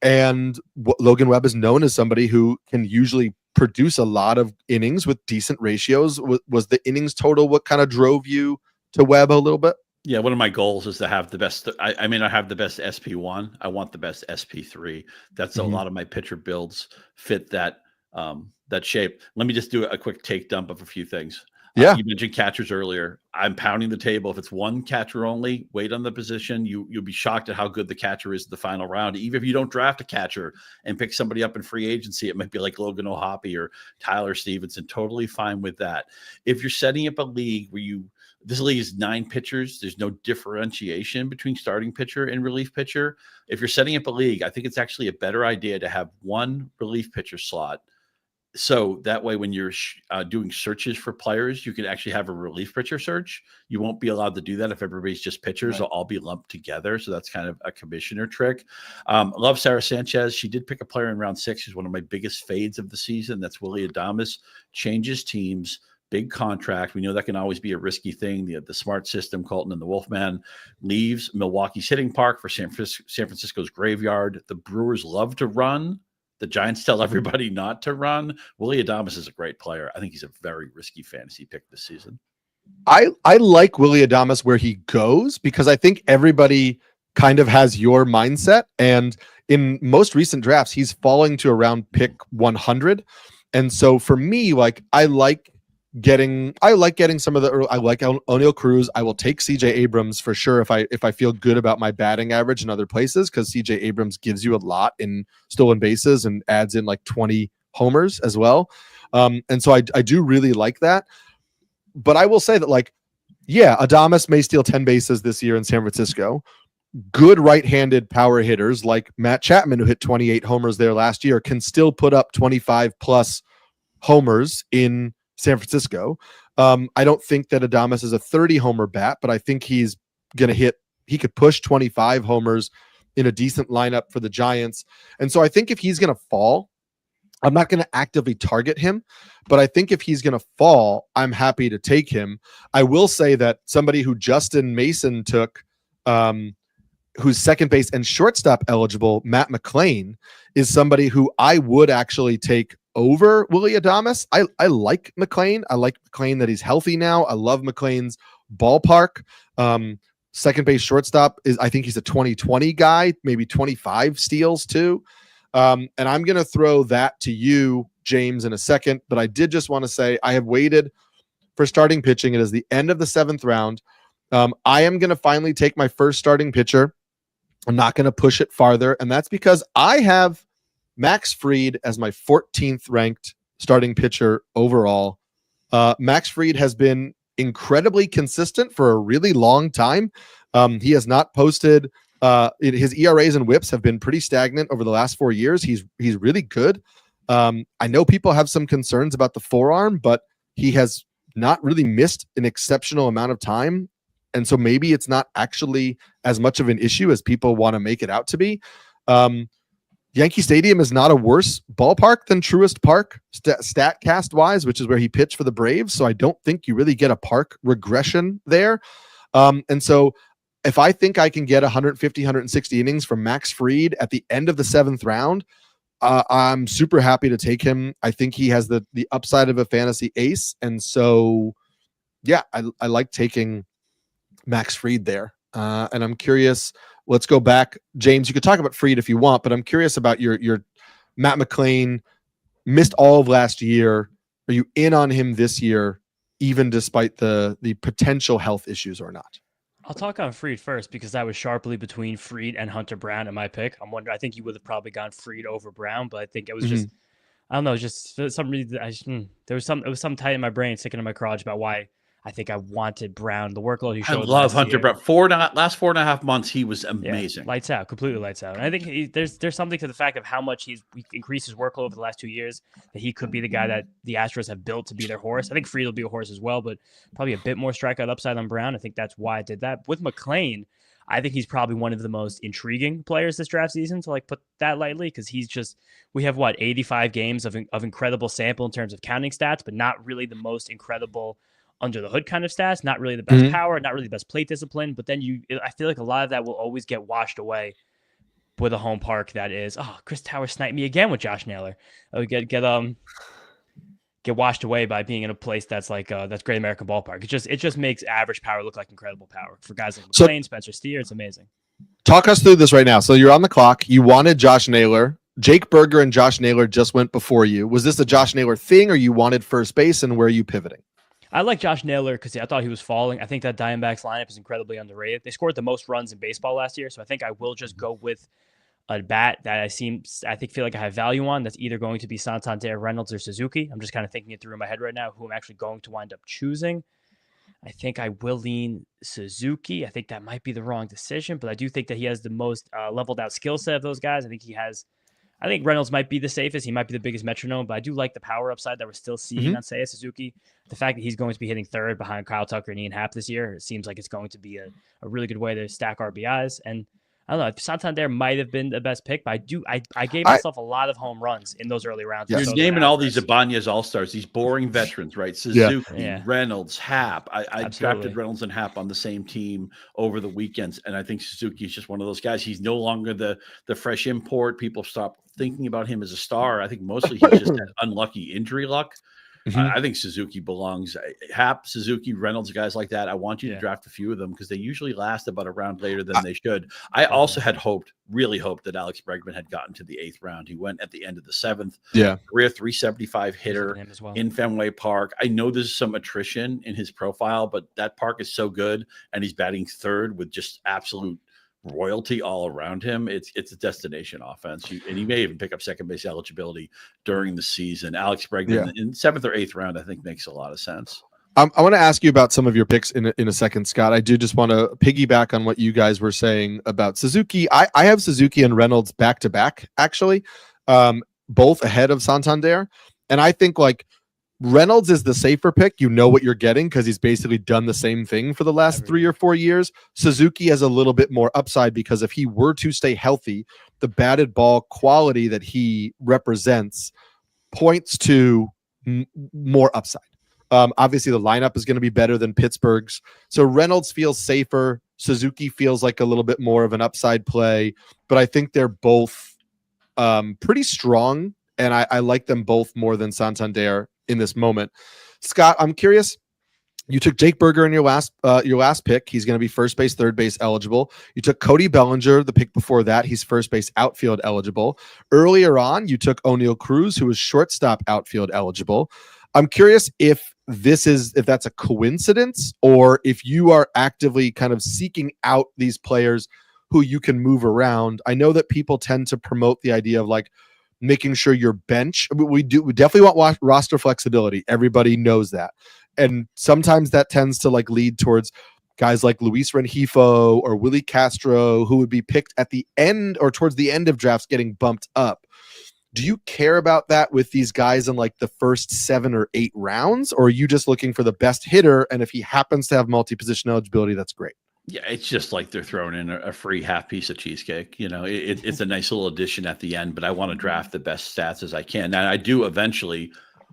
And Logan Webb is known as somebody who can usually produce a lot of innings with decent ratios. Was the innings total what kind of drove you to Webb a little bit? Yeah, one of my goals is to have the best. I mean, I have the best SP1. I want the best SP3. That's a lot of my pitcher builds fit that shape. Let me just do a quick take dump of a few things. Yeah, you mentioned catchers earlier. I'm pounding the table. If it's one catcher only, wait on the position. You'll be shocked at how good the catcher is in the final round. Even if you don't draft a catcher and pick somebody up in free agency, it might be like Logan O'Hoppe or Tyler Stevenson. Totally fine with that. If you're setting up a league where this league is 9 pitchers. There's no differentiation between starting pitcher and relief pitcher. If you're setting up a league, I think it's actually a better idea to have one relief pitcher slot. So that way, when you're doing searches for players, you can actually have a relief pitcher search. You won't be allowed to do that if everybody's just pitchers. Right. They'll all be lumped together. So that's kind of a commissioner trick. Love Sarah Sanchez. She did pick a player in round 6. She's one of my biggest fades of the season. That's Willy Adames. Changes teams. Big contract. We know that can always be a risky thing. The smart system, Colton and the Wolfman, leaves Milwaukee's hitting park for San Francisco's graveyard. The Brewers love to run. The Giants tell everybody not to run. Willy Adames is a great player. I think he's a very risky fantasy pick this season. I like Willy Adames where he goes, because I think everybody kind of has your mindset. And in most recent drafts, he's falling to around pick 100. And so for me, I like getting some of the. I like O'Neal Cruz. I will take CJ Abrams for sure if I feel good about my batting average in other places, because CJ Abrams gives you a lot in stolen bases and adds in 20 homers as well. And so I do really like that. But I will say that Adames may steal 10 bases this year in San Francisco. Good right-handed power hitters like Matt Chapman, who hit 28 homers there last year, can still put up 25 plus homers in San Francisco. I don't think that Adames is a 30 homer bat, but I think he's going to he could push 25 homers in a decent lineup for the Giants. And so I think if he's going to fall, I'm not going to actively target him, but I think if he's going to fall, I'm happy to take him. I will say that somebody who Justin Mason took, who's second base and shortstop eligible, Matt McClain, is somebody who I would actually take over Willy Adames. I like McClain. I like McClain that he's healthy now. I love McClain's ballpark. Second base shortstop I think he's a 2020 guy, maybe 25 steals too. And I'm going to throw that to you, James, in a second. But I did just want to say I have waited for starting pitching. It is the end of the 7th round. I am going to finally take my first starting pitcher. I'm not going to push it farther. And that's because I have Max Fried as my 14th ranked starting pitcher overall. Max Fried has been incredibly consistent for a really long time. He has not posted his ERAs and whips have been pretty stagnant over the last 4 years. He's really good. I know people have some concerns about the forearm, but he has not really missed an exceptional amount of time And so maybe it's not actually as much of an issue as people want to make it out to be. Yankee Stadium is not a worse ballpark than Truist Park, StatCast wise, which is where he pitched for the Braves. So I don't think you really get a park regression there. And so if I think I can get 150, 160 innings from Max Fried at the end of the 7th round, I'm super happy to take him. I think he has the upside of a fantasy ace. And so, yeah, I like taking Max Fried there. And I'm curious, let's go back. James, you could talk about Fried if you want, but I'm curious about your Matt McClain missed all of last year. Are you in on him this year, even despite the potential health issues or not? I'll talk on Fried first because I was sharply between Fried and Hunter Brown in my pick. I'm wondering, I think you would have probably gone Fried over Brown, but I think it was just, I don't know, just for some reason, it was some tight in my brain, sticking in my crotch about why I think I wanted Brown, the workload he showed. I love Hunter Brown. Last 4.5 months, he was amazing. Yeah, lights out, completely lights out. And I think there's something to the fact of how much he's increased his workload over the last 2 years, that he could be the guy that the Astros have built to be their horse. I think Fried will be a horse as well, but probably a bit more strikeout upside on Brown. I think that's why I did that. With McClain, I think he's probably one of the most intriguing players this draft season, to like put that lightly, because we have 85 games of incredible sample in terms of counting stats, but not really the most incredible under the hood kind of stats, not really the best power, not really the best plate discipline. But then I feel like a lot of that will always get washed away with a home park that is, Chris Towers sniped me again with Josh Naylor. Get washed away by being in a place that's like that's Great American Ballpark. It just makes average power look like incredible power for guys like McClain, Spencer Steer. It's amazing. Talk us through this right now. So you're on the clock. You wanted Josh Naylor. Jake Berger and Josh Naylor just went before you. Was this a Josh Naylor thing, or you wanted first base, and where are you pivoting? I like Josh Naylor because I thought he was falling. I think that Diamondbacks lineup is incredibly underrated. They scored the most runs in baseball last year, so I think I will just go with a bat that I feel like I have value on. That's either going to be Santander, Reynolds, or Suzuki. I'm just kind of thinking it through in my head right now who I'm actually going to wind up choosing. I think I will lean Suzuki. I think that might be the wrong decision, but I do think that he has the most leveled out skill set of those guys. I think Reynolds might be the safest. He might be the biggest metronome, but I do like the power upside that we're still seeing on Seiya Suzuki. The fact that he's going to be hitting third behind Kyle Tucker and Ian Happ this year, it seems like it's going to be a really good way to stack RBIs. And I don't know, Santander might have been the best pick, but I gave myself a lot of home runs in those early rounds. You're naming all these Ibanez All-Stars, these boring veterans, right? Suzuki, Reynolds, Happ. I drafted Reynolds and Happ on the same team over the weekends, and I think Suzuki is just one of those guys. He's no longer the fresh import. People stop thinking about him as a star. I think mostly he's just had unlucky injury luck. I think Suzuki belongs. Happ, Suzuki, Reynolds, guys like that. I want you to draft a few of them because they usually last about a round later than they should. I also had really hoped that Alex Bregman had gotten to the 8th round. He went at the end of the 7th. Yeah. Career 375 hitter in Fenway Park. I know there's some attrition in his profile, but that park is so good, and he's batting third with just absolute royalty all around him. It's a destination offense, and he may even pick up second base eligibility during the season. Alex Bregman in 7th or 8th round, I think, makes a lot of sense. I want to ask you about some of your picks in a second, Scott. I do just want to piggyback on what you guys were saying about Suzuki. I have Suzuki and Reynolds back to back, actually, both ahead of Santander, and I think like Reynolds is the safer pick. You know what you're getting because he's basically done the same thing for the last 3 or 4 years. Suzuki has a little bit more upside because if he were to stay healthy, the batted ball quality that he represents points to more upside. Obviously, the lineup is going to be better than Pittsburgh's. So Reynolds feels safer. Suzuki feels like a little bit more of an upside play. But I think they're both pretty strong, and I like them both more than Santander in this moment. Scott, I'm curious. You took Jake Berger in your last pick. He's going to be first base, third base eligible. You took Cody Bellinger, the pick before that. He's first base outfield eligible. Earlier on, you took O'Neal Cruz, who was shortstop outfield eligible. I'm curious if that's a coincidence or if you are actively kind of seeking out these players who you can move around. I know that people tend to promote the idea of like making sure your bench. We definitely want roster flexibility. Everybody knows that. And sometimes that tends to like lead towards guys like Luis Rengifo or Willie Castro, who would be picked at the end or towards the end of drafts getting bumped up. Do you care about that with these guys in like the first 7 or 8 rounds, or are you just looking for the best hitter? And if he happens to have multi-position eligibility, that's great. Yeah, it's just like they're throwing in a free half piece of cheesecake. It's a nice little addition at the end, but I want to draft the best stats as I can. And I do eventually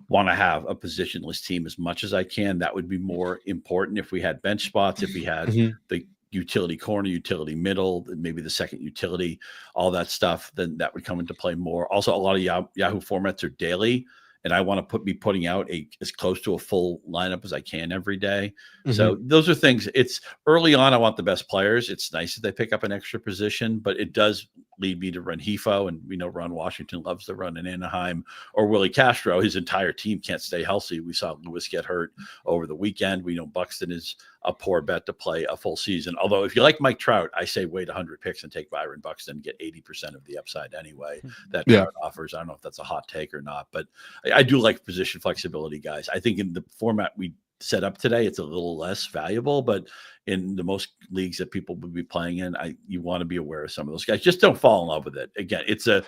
want to have a positionless team as much as I can. That would be more important if we had bench spots, if we had the utility corner, utility middle, maybe the second utility, all that stuff, then that would come into play more. Also, a lot of Yahoo formats are daily, and I want to be putting out as close to a full lineup as I can every day. So those are things. It's early on. I want the best players. It's nice that they pick up an extra position, but it does lead me to run Hifo, and we know Ron Washington loves to run in Anaheim, or Willie Castro. His entire team can't stay healthy. We saw Lewis get hurt over the weekend. We know Buxton is a poor bet to play a full season. Although if you like Mike Trout, I say wait 100 picks and take Byron Buxton, get 80% of the upside anyway that Trout offers. I don't know if that's a hot take or not, but I do like position flexibility, guys. I think in the format we set up today, it's a little less valuable, but in the most leagues that people would be playing in, you want to be aware of some of those guys. Just don't fall in love with it. Again, it's a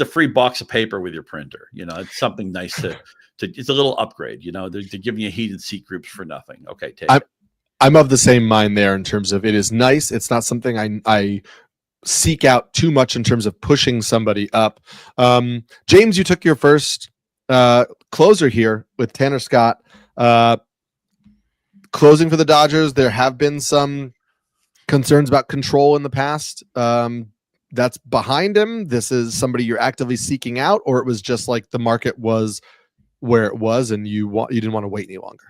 free box of paper with your printer. It's something nice to it's a little upgrade. They're giving you heated seat groups for nothing. Okay, take it. I'm of the same mind there in terms of it is nice. It's not something I seek out too much in terms of pushing somebody up. James, you took your first closer here with Tanner Scott. Closing for the Dodgers. There have been some concerns about control in the past. That's behind him. This is somebody you're actively seeking out, or it was just like the market was where it was and you didn't want to wait any longer.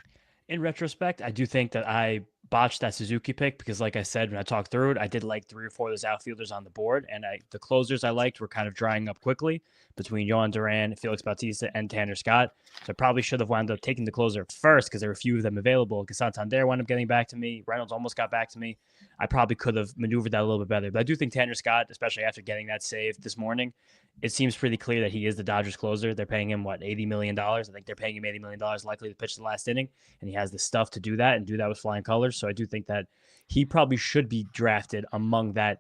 In retrospect, I do think that I botched that Suzuki pick because, like I said, when I talked through it, I did like 3 or 4 of those outfielders on the board, and the closers I liked were kind of drying up quickly between Yohan Duran, Felix Bautista, and Tanner Scott. So I probably should have wound up taking the closer first because there were a few of them available. Because Santander wound up getting back to me. Reynolds almost got back to me. I probably could have maneuvered that a little bit better. But I do think Tanner Scott, especially after getting that save this morning, it seems pretty clear that he is the Dodgers closer. They're paying him, $80 million? I think they're paying him $80 million likely to pitch the last inning, and he has the stuff to do that and do that with flying colors. So I do think that he probably should be drafted among that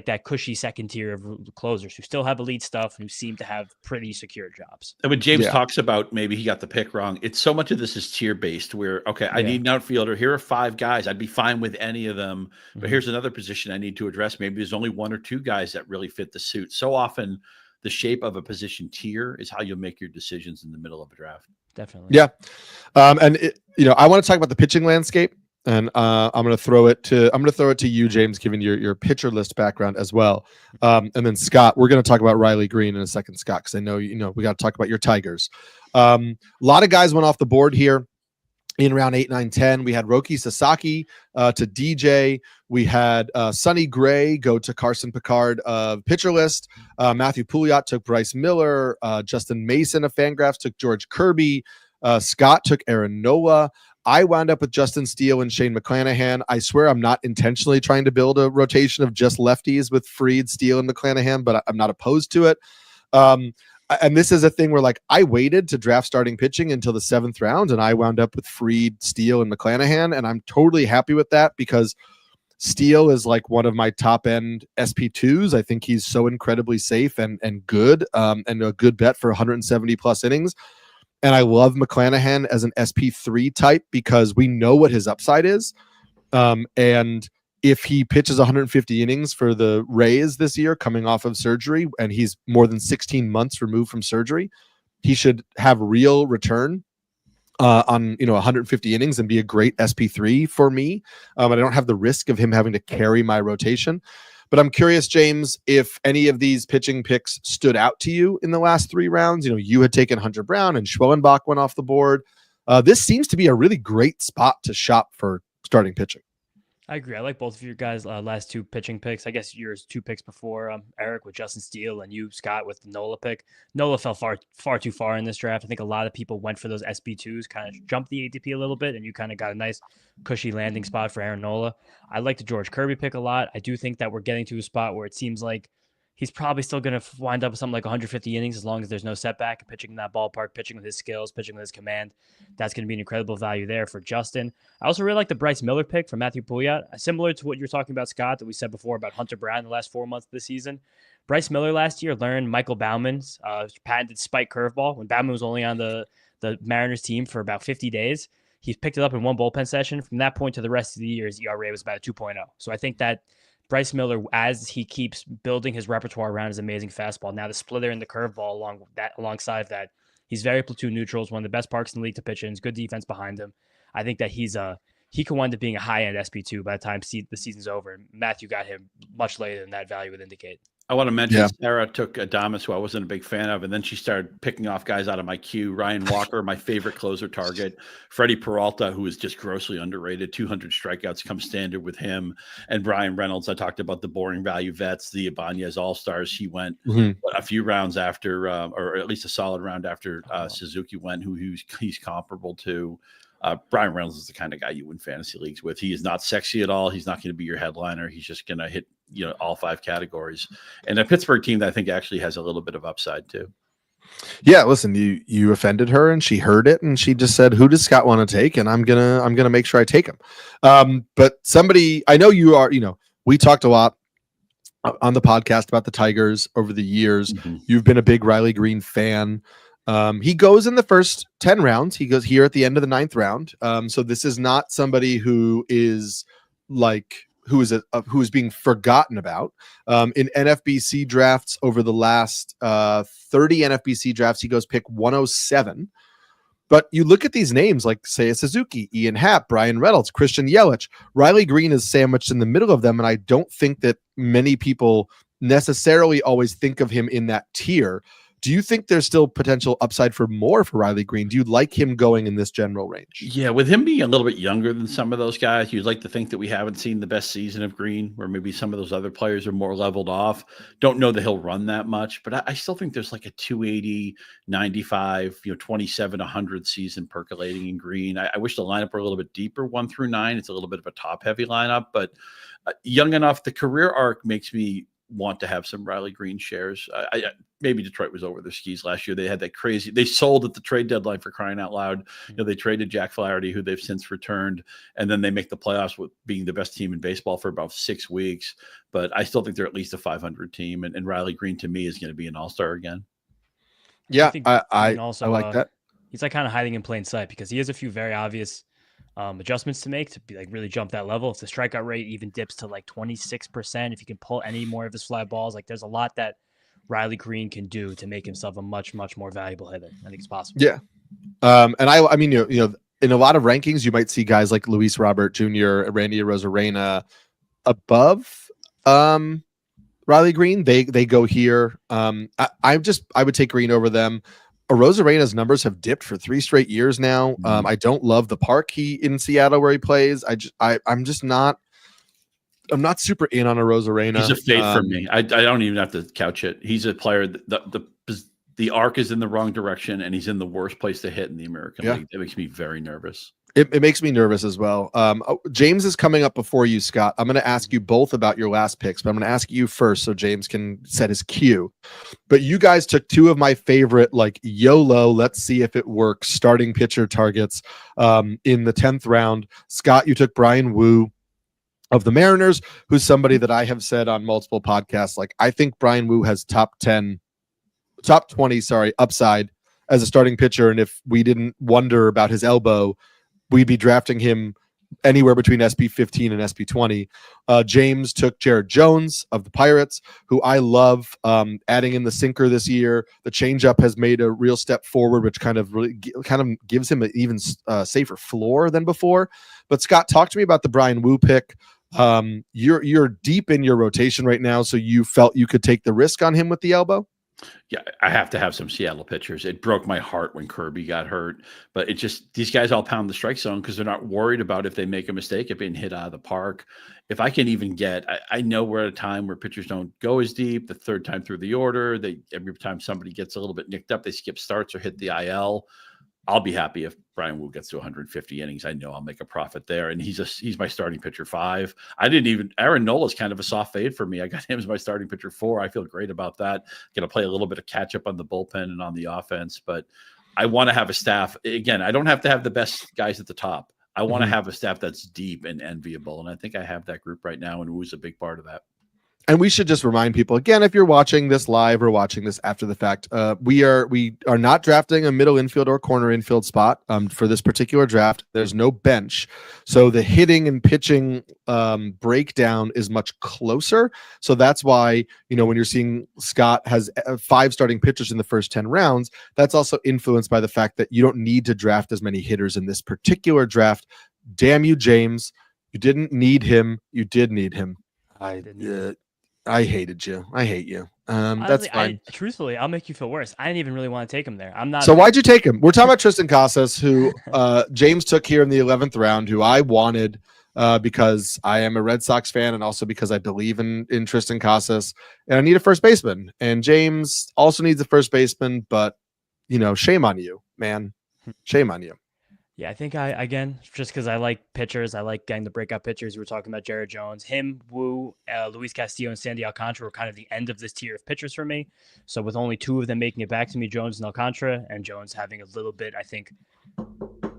that cushy second tier of closers who still have elite stuff and who seem to have pretty secure jobs. And when James talks about maybe he got the pick wrong, it's so much of this is tier based where, okay, I need an outfielder. Here are 5 guys. I'd be fine with any of them, but here's another position I need to address. Maybe there's only 1 or 2 guys that really fit the suit. So often the shape of a position tier is how you'll make your decisions in the middle of a draft. Definitely. Yeah. And I want to talk about the pitching landscape. And I'm going to throw it to you, James, given your pitcher list background as well. And then Scott, we're going to talk about Riley Green in a second, Scott, because I know we got to talk about your Tigers. A lot of guys went off the board here in round 8, 9, 10. We had Roki Sasaki to DJ. We had Sonny Gray go to Carson Picard of pitcher list. Matthew Pouliot took Bryce Miller. Justin Mason of Fangraphs took George Kirby. Scott took Aaron Nola. I wound up with Justin Steele and Shane McClanahan. I swear I'm not intentionally trying to build a rotation of just lefties with Fried, Steele, and McClanahan, but I'm not opposed to it. And this is a thing where I waited to draft starting pitching until the 7th round, and I wound up with Fried, Steele, and McClanahan, and I'm totally happy with that because Steele is one of my top end SP2s. I think he's so incredibly safe and good, and a good bet for 170 plus innings. And I love McClanahan as an SP3 type because we know what his upside is. And if he pitches 150 innings for the Rays this year, coming off of surgery, and he's more than 16 months removed from surgery, he should have real return on 150 innings and be a great SP3 for me. I don't have the risk of him having to carry my rotation. But I'm curious, James, if any of these pitching picks stood out to you in the last 3 rounds. You had taken Hunter Brown and Schwellenbach went off the board. This seems to be a really great spot to shop for starting pitching. I agree. I like both of your guys' last 2 pitching picks. I guess yours 2 picks before Eric with Justin Steele, and you, Scott, with the Nola pick. Nola fell far too far in this draft. I think a lot of people went for those SB2s, kind of jumped the ADP a little bit, and you kind of got a nice cushy landing spot for Aaron Nola. I like the George Kirby pick a lot. I do think that we're getting to a spot where it seems like he's probably still going to wind up with something like 150 innings as long as there's no setback. Pitching in that ballpark, pitching with his skills, pitching with his command. That's going to be an incredible value there for Justin. I also really like the Bryce Miller pick from Matthew Pouliot. Similar to what you were talking about, Scott, that we said before about Hunter Brown the last 4 months of the season. Bryce Miller last year learned Michael Bauman's patented spike curveball when Bauman was only on the Mariners team for about 50 days. He picked it up in one bullpen session. From that point to the rest of the year, his ERA was about a 2.0. So I think that Bryce Miller, as he keeps building his repertoire around his amazing fastball, now the splitter and the curveball alongside that, he's very platoon neutral. He's one of the best parks in the league to pitch in. He's good defense behind him. I think that he can wind up being a high-end SP2 by the time the season's over. And Matthew got him much later than that value would indicate. I want to mention Sarah took Adames, who I wasn't a big fan of, and then she started picking off guys out of my queue. Ryan Walker, my favorite closer target. Freddie Peralta, who is just grossly underrated. 200 strikeouts come standard with him. And Brian Reynolds, I talked about the boring value vets, the Ibanez All-Stars. He went a few rounds after, or at least a solid round after Suzuki went, who he's comparable to. Brian Reynolds is the kind of guy you win fantasy leagues with. He is not sexy at all. He's not going to be your headliner. He's just going to hit, all 5 categories. And a Pittsburgh team that I think actually has a little bit of upside too. Yeah, listen, you offended her and she heard it and she just said, "Who does Scott want to take?" And I'm gonna make sure I take him. But somebody, I know you are, we talked a lot on the podcast about the Tigers over the years. You've been a big Riley Green fan. He goes in the first 10 rounds. He goes here at the end of the 9th round. So this is not somebody who is who is being forgotten about. In NFBC drafts over the last 30 NFBC drafts, he goes pick 107. But you look at these names like Seiya Suzuki, Ian Happ, Brian Reynolds, Christian Yelich. Riley Green is sandwiched in the middle of them, and I don't think that many people necessarily always think of him in that tier. Do you think there's still potential upside for more for Riley Green? Do you like him going in this general range? Yeah, with him being a little bit younger than some of those guys, you'd like to think that we haven't seen the best season of Green, where maybe some of those other players are more leveled off. Don't know that he'll run that much, but I still think there's like a 280, 95, 27, 100 season percolating in Green. I wish the lineup were a little bit deeper, 1 through 9. It's a little bit of a top-heavy lineup, but young enough. The career arc makes me want to have some Riley Green shares. Maybe Detroit was over their skis last year. They had that crazy, they sold at the trade deadline, for crying out loud. They traded Jack Flaherty, who they've since returned. And then they make the playoffs with being the best team in baseball for about 6 weeks. But I still think they're at least a 500 team. And Riley Green to me is going to be an all-star again. Yeah. I like that. He's like kind of hiding in plain sight because he has a few very obvious adjustments to make to be like really jump that level. If the strikeout rate even dips to like 26%, if you can pull any more of his fly balls, like there's a lot that Riley Green can do to make himself a much, much more valuable hitter. I think it's possible. Yeah. And I mean, in a lot of rankings, you might see guys like Luis Robert Jr., Randy Arozarena above Riley Green. They go here. I would take Green over them. Arozarena's numbers have dipped for 3 straight years now. I don't love the park in Seattle where he plays. I'm not super in on Arozarena. He's a fade for me. I don't even have to couch it. He's a player that the arc is in the wrong direction, and he's in the worst place to hit in the American League. That makes me very nervous. It makes me nervous as well. James is coming up before you, Scott. I'm going to ask you both about your last picks, but I'm going to ask you first so James can set his cue. But you guys took 2 of my favorite, YOLO, let's see if it works, starting pitcher targets in the 10th round. Scott, you took Brian Wu of the Mariners, who's somebody that I have said on multiple podcasts. I think Brian Wu has top 20 upside as a starting pitcher. And if we didn't wonder about his elbow, we'd be drafting him anywhere between SP 15 and SP 20. James took Jared Jones of the Pirates, who I love, adding in the sinker this year. The changeup has made a real step forward, which kind of gives him an even safer floor than before. But Scott, talk to me about the Brian Wu pick. You're deep in your rotation right now, so you felt you could take the risk on him with the elbow? Yeah, I have to have some Seattle pitchers. It broke my heart when Kirby got hurt, but these guys all pound the strike zone because they're not worried about if they make a mistake of being hit out of the park. If I can even I know we're at a time where pitchers don't go as deep. The 3rd time through the order, every time somebody gets a little bit nicked up, they skip starts or hit the IL. I'll be happy if Brian Wu gets to 150 innings. I know I'll make a profit there. And he's my starting pitcher 5. Aaron Nola's kind of a soft fade for me. I got him as my starting pitcher 4. I feel great about that. Going to play a little bit of catch up on the bullpen and on the offense, but I want to have a staff. Again, I don't have to have the best guys at the top. I want to have a staff that's deep and enviable. And I think I have that group right now. And Wu's a big part of that. And we should just remind people again, if you're watching this live or watching this after the fact, we are not drafting a middle infield or corner infield spot for this particular draft. There's no bench, so the hitting and pitching breakdown is much closer. So that's why, when you're seeing Scott has 5 starting pitchers in the first 10 rounds, that's also influenced by the fact that you don't need to draft as many hitters in this particular draft. Damn you, James! You didn't need him. You did need him. I hated you. I hate you. That's fine. Truthfully, I'll make you feel worse. I didn't even really want to take him there. I'm not. So why'd you take him? We're talking about Tristan Casas, who James took here in the 11th round, who I wanted because I am a Red Sox fan and also because I believe in Tristan Casas, and I need a first baseman. And James also needs a first baseman, but shame on you, man. Shame on you. Yeah, I think again, just because I like pitchers, I like getting the breakout pitchers. We were talking about Jared Jones, him, Wu, Luis Castillo, and Sandy Alcantara were kind of the end of this tier of pitchers for me. So with only 2 of them making it back to me, Jones and Alcantara, and Jones having a little bit, I think,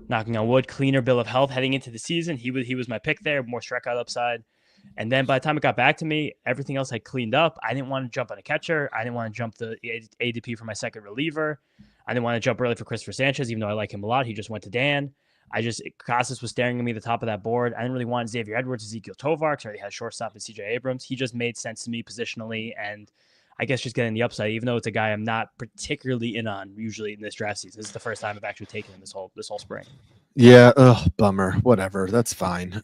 knocking on wood, cleaner bill of health heading into the season. He was my pick there, more strikeout upside. And then by the time it got back to me, everything else had cleaned up. I didn't want to jump on a catcher. I didn't want to jump the ADP for my second reliever. I didn't want to jump early for Christopher Sanchez, even though I like him a lot. He just went to Dan. Casas was staring at me at the top of that board. I didn't really want Xavier Edwards, Ezekiel Tovar, because I already had shortstop and CJ Abrams. He just made sense to me positionally, and I guess just getting the upside, even though it's a guy I'm not particularly in on usually in this draft season. This is the first time I've actually taken him this whole spring. Yeah, bummer. Whatever, that's fine.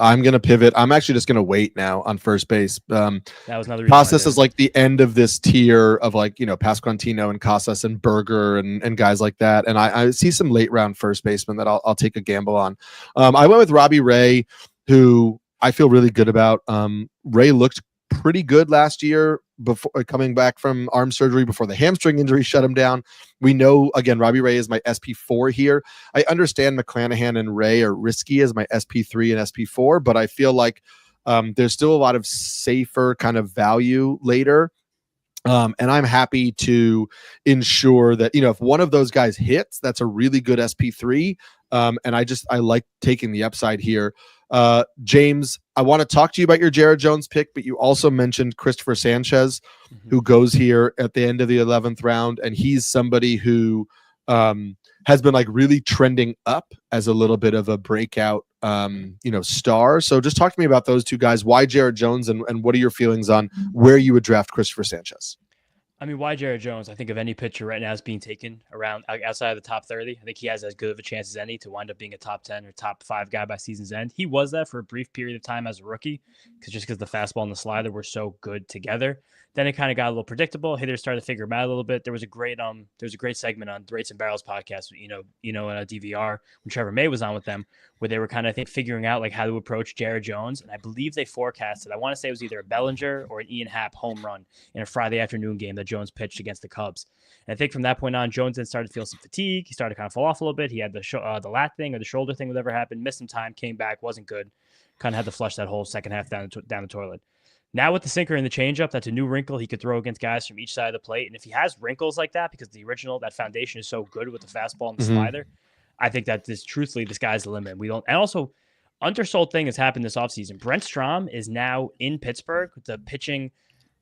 I'm going to pivot. I'm actually just going to wait now on first base. That was another reason. Casas is like the end of this tier of Pasquantino and Casas and Berger and guys like that. And I see some late round first baseman that I'll take a gamble on. I went with Robbie Ray, who I feel really good about. Ray looked pretty good last year before coming back from arm surgery before the hamstring injury shut him down. We know, again, Robbie Ray is my SP4 here. I understand McClanahan and Ray are risky as my SP3 and SP4, but I feel like there's still a lot of safer kind of value later. And I'm happy to ensure that, if one of those guys hits, that's a really good SP3. And I like taking the upside here. James, I want to talk to you about your Jared Jones pick, but you also mentioned Christopher Sanchez, who goes here at the end of the 11th round. And he's somebody who has been really trending up as a little bit of a breakout, star. So just talk to me about those 2 guys. Why Jared Jones and what are your feelings on where you would draft Christopher Sanchez? I mean, why Jared Jones? I think of any pitcher right now is being taken around outside of the top 30. I think he has as good of a chance as any to wind up being a top 10 or top 5 guy by season's end. He was that for a brief period of time as a rookie, because the fastball and the slider were so good together. Then it kind of got a little predictable. Hitters started to figure him out a little bit. There was a great segment on the Rates and Barrels podcast, DVR, when Trevor May was on with them, where they were kind of, I think, figuring out how to approach Jared Jones. And I believe they forecasted, I want to say it was either a Bellinger or an Ian Happ home run in a Friday afternoon game that Jones pitched against the Cubs. And I think from that point on, Jones then started to feel some fatigue. He started to kind of fall off a little bit. He had the lat thing or the shoulder thing, whatever happened, missed some time, came back, wasn't good. Kind of had to flush that whole second half down the toilet. Now with the sinker and the changeup, that's a new wrinkle he could throw against guys from each side of the plate. And if he has wrinkles like that, because that foundation is so good with the fastball and the slider, I think that truthfully, the sky's the limit. And also, undersold thing has happened this offseason. Brent Strom is now in Pittsburgh. The pitching,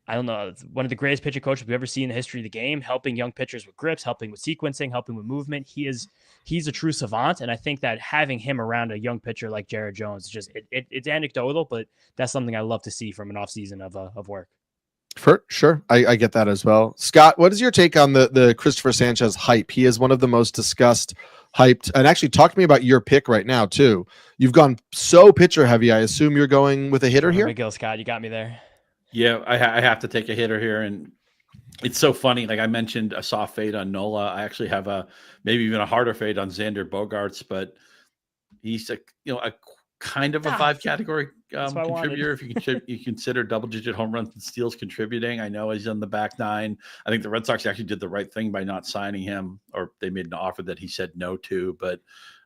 I don't know, one of the greatest pitching coaches we've ever seen in the history of the game, helping young pitchers with grips, helping with sequencing, helping with movement. He's a true savant, and I think that having him around a young pitcher like Jared Jones is just it's anecdotal, but that's something I love to see from an offseason of work. For sure, I get that as well. Scott, what is your take on the Christopher Sanchez hype? He is one of the most discussed, hyped, and actually talk to me about your pick right now too. You've gone so pitcher heavy. I assume you're going with a hitter here. Miguel Scott, you got me there. Yeah, I have to take a hitter here, and it's so funny. Like I mentioned, a soft fade on Nola. I actually have maybe even a harder fade on Xander Bogaerts, but he's a kind of a 5-category contributor. If you consider double-digit home runs and steals contributing. I know he's on the back nine. I think the Red Sox actually did the right thing by not signing him, or they made an offer that he said no to. But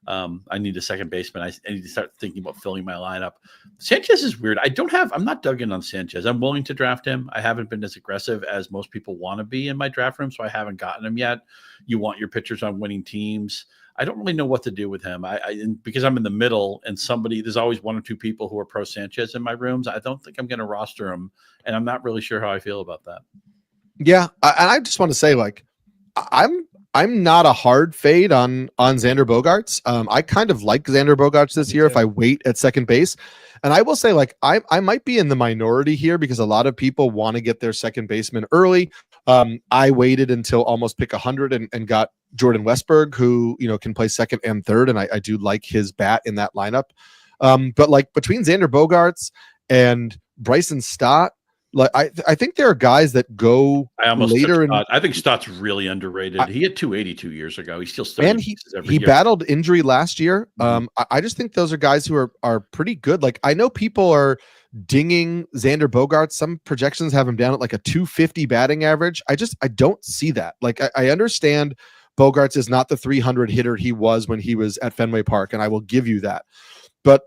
I need a second baseman. I need to start thinking about filling my lineup. Sanchez is weird. I'm not dug in on Sanchez. I'm willing to draft him. I haven't been as aggressive as most people want to be in my draft room, so I haven't gotten him yet. You want your pitchers on winning teams. I don't really know what to do with him. Because I'm in the middle and there's always one or two people who are pro Sanchez in my rooms. I don't think I'm going to roster him, and I'm not really sure how I feel about that. Yeah. And I just want to say, like, I'm not a hard fade on Xander Bogaerts. I kind of like Xander Bogaerts this year if I wait at second base. And I will say, like, I might be in the minority here because a lot of people want to get their second baseman early. I waited until almost pick 100 and got Jordan Westberg, who, can play second and third. And I do like his bat in that lineup. But like between Xander Bogaerts and Bryson Stott, like I think there are guys that go later. I think Stott's really underrated. He had 282 years ago. He's still and he battled injury last year. Mm-hmm. I just think those are guys who are pretty good. Like, I know people are dinging Xander Bogaerts. Some projections have him down at like a 250 batting average. I don't see that. Like, I understand Bogaerts is not the 300 hitter he was when he was at Fenway Park, and I will give you that. But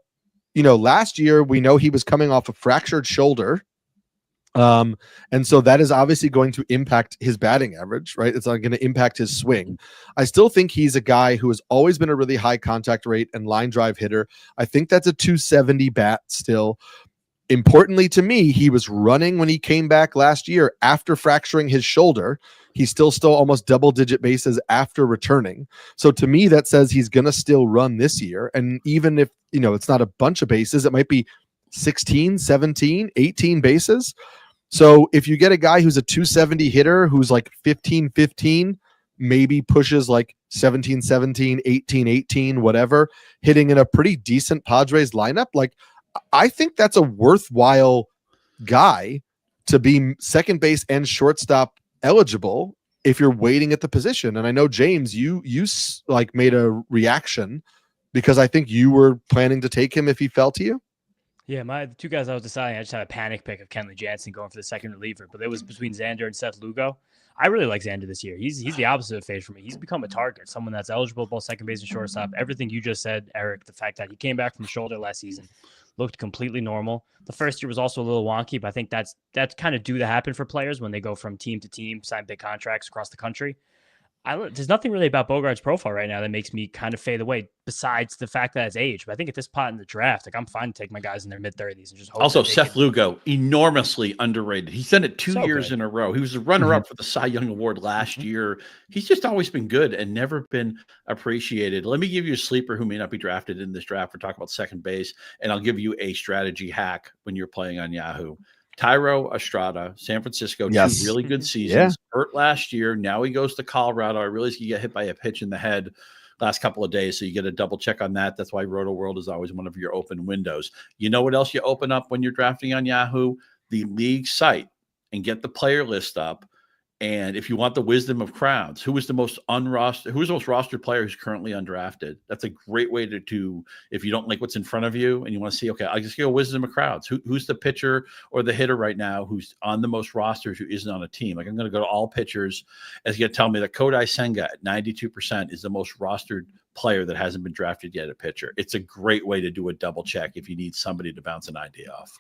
last year we know he was coming off a fractured shoulder. And so that is obviously going to impact his batting average, right? It's not going to impact his swing. I still think he's a guy who has always been a really high contact rate and line drive hitter. I think that's a 270 bat still. Importantly to me, he was running when he came back last year after fracturing his shoulder. He still almost double-digit bases after returning. So to me, that says he's going to still run this year. And even if, it's not a bunch of bases, it might be 16, 17, 18 bases. So if you get a guy who's a 270 hitter, who's like 15-15, maybe pushes like 17-17, 18-18, whatever, hitting in a pretty decent Padres lineup, like, I think that's a worthwhile guy to be second base and shortstop eligible if you're waiting at the position. And I know, James, you like made a reaction because I think you were planning to take him if he fell to you. Yeah, the two guys I was deciding, I just had a panic pick of Kenley Jansen going for the second reliever, but it was between Xander and Seth Lugo. I really like Xander this year. He's the opposite of phase for me. He's become a target, someone that's eligible both second base and shortstop. Everything you just said, Eric, the fact that he came back from shoulder last season, looked completely normal. The first year was also a little wonky, but I think that's kind of due to happen for players when they go from team to team, sign big contracts across the country. There's nothing really about Bogaerts' profile right now that makes me kind of fade away, besides the fact that it's age. But I think at this point in the draft, like, I'm fine to take my guys in their mid-30s and just hope. Also, Seth Lugo, enormously underrated. He's done it two years in a row. He was a runner-up for the Cy Young Award last year. He's just always been good and never been appreciated. Let me give you a sleeper who may not be drafted in this draft. We're talking about second base, and I'll give you a strategy hack when you're playing on Yahoo. Tyro Estrada, San Francisco, two really good seasons. Hurt last year. Now he goes to Colorado. I realize he got hit by a pitch in the head last couple of days, so you get a double check on that. That's why Rotoworld is always one of your open windows. You know what else you open up when you're drafting on Yahoo? The league site, and get the player list up. And if you want the wisdom of crowds, who is the most rostered player who's currently undrafted? That's a great way to if you don't like what's in front of you and you want to see, okay, I'll just go wisdom of crowds. Who's the pitcher or the hitter right now who's on the most rosters who isn't on a team? Like, I'm going to go to all pitchers as you tell me that Kodai Senga at 92% is the most rostered player that hasn't been drafted yet, a pitcher. It's a great way to do a double check if you need somebody to bounce an idea off.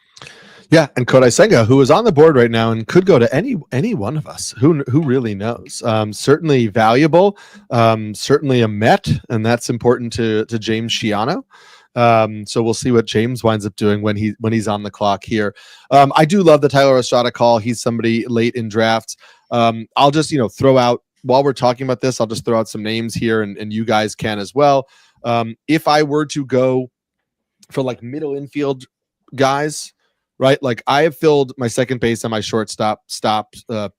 Yeah, and Kodai Senga, who is on the board right now and could go to any one of us. Who really knows? Certainly valuable. Certainly a Met, and that's important to James Shiano. So we'll see what James winds up doing when he's on the clock here. I do love the Tyler Estrada call. He's somebody late in drafts. I'll just throw out, while we're talking about this, I'll just throw out some names here, and you guys can as well. If I were to go for like middle infield guys, right? Like, I have filled my second base and my shortstop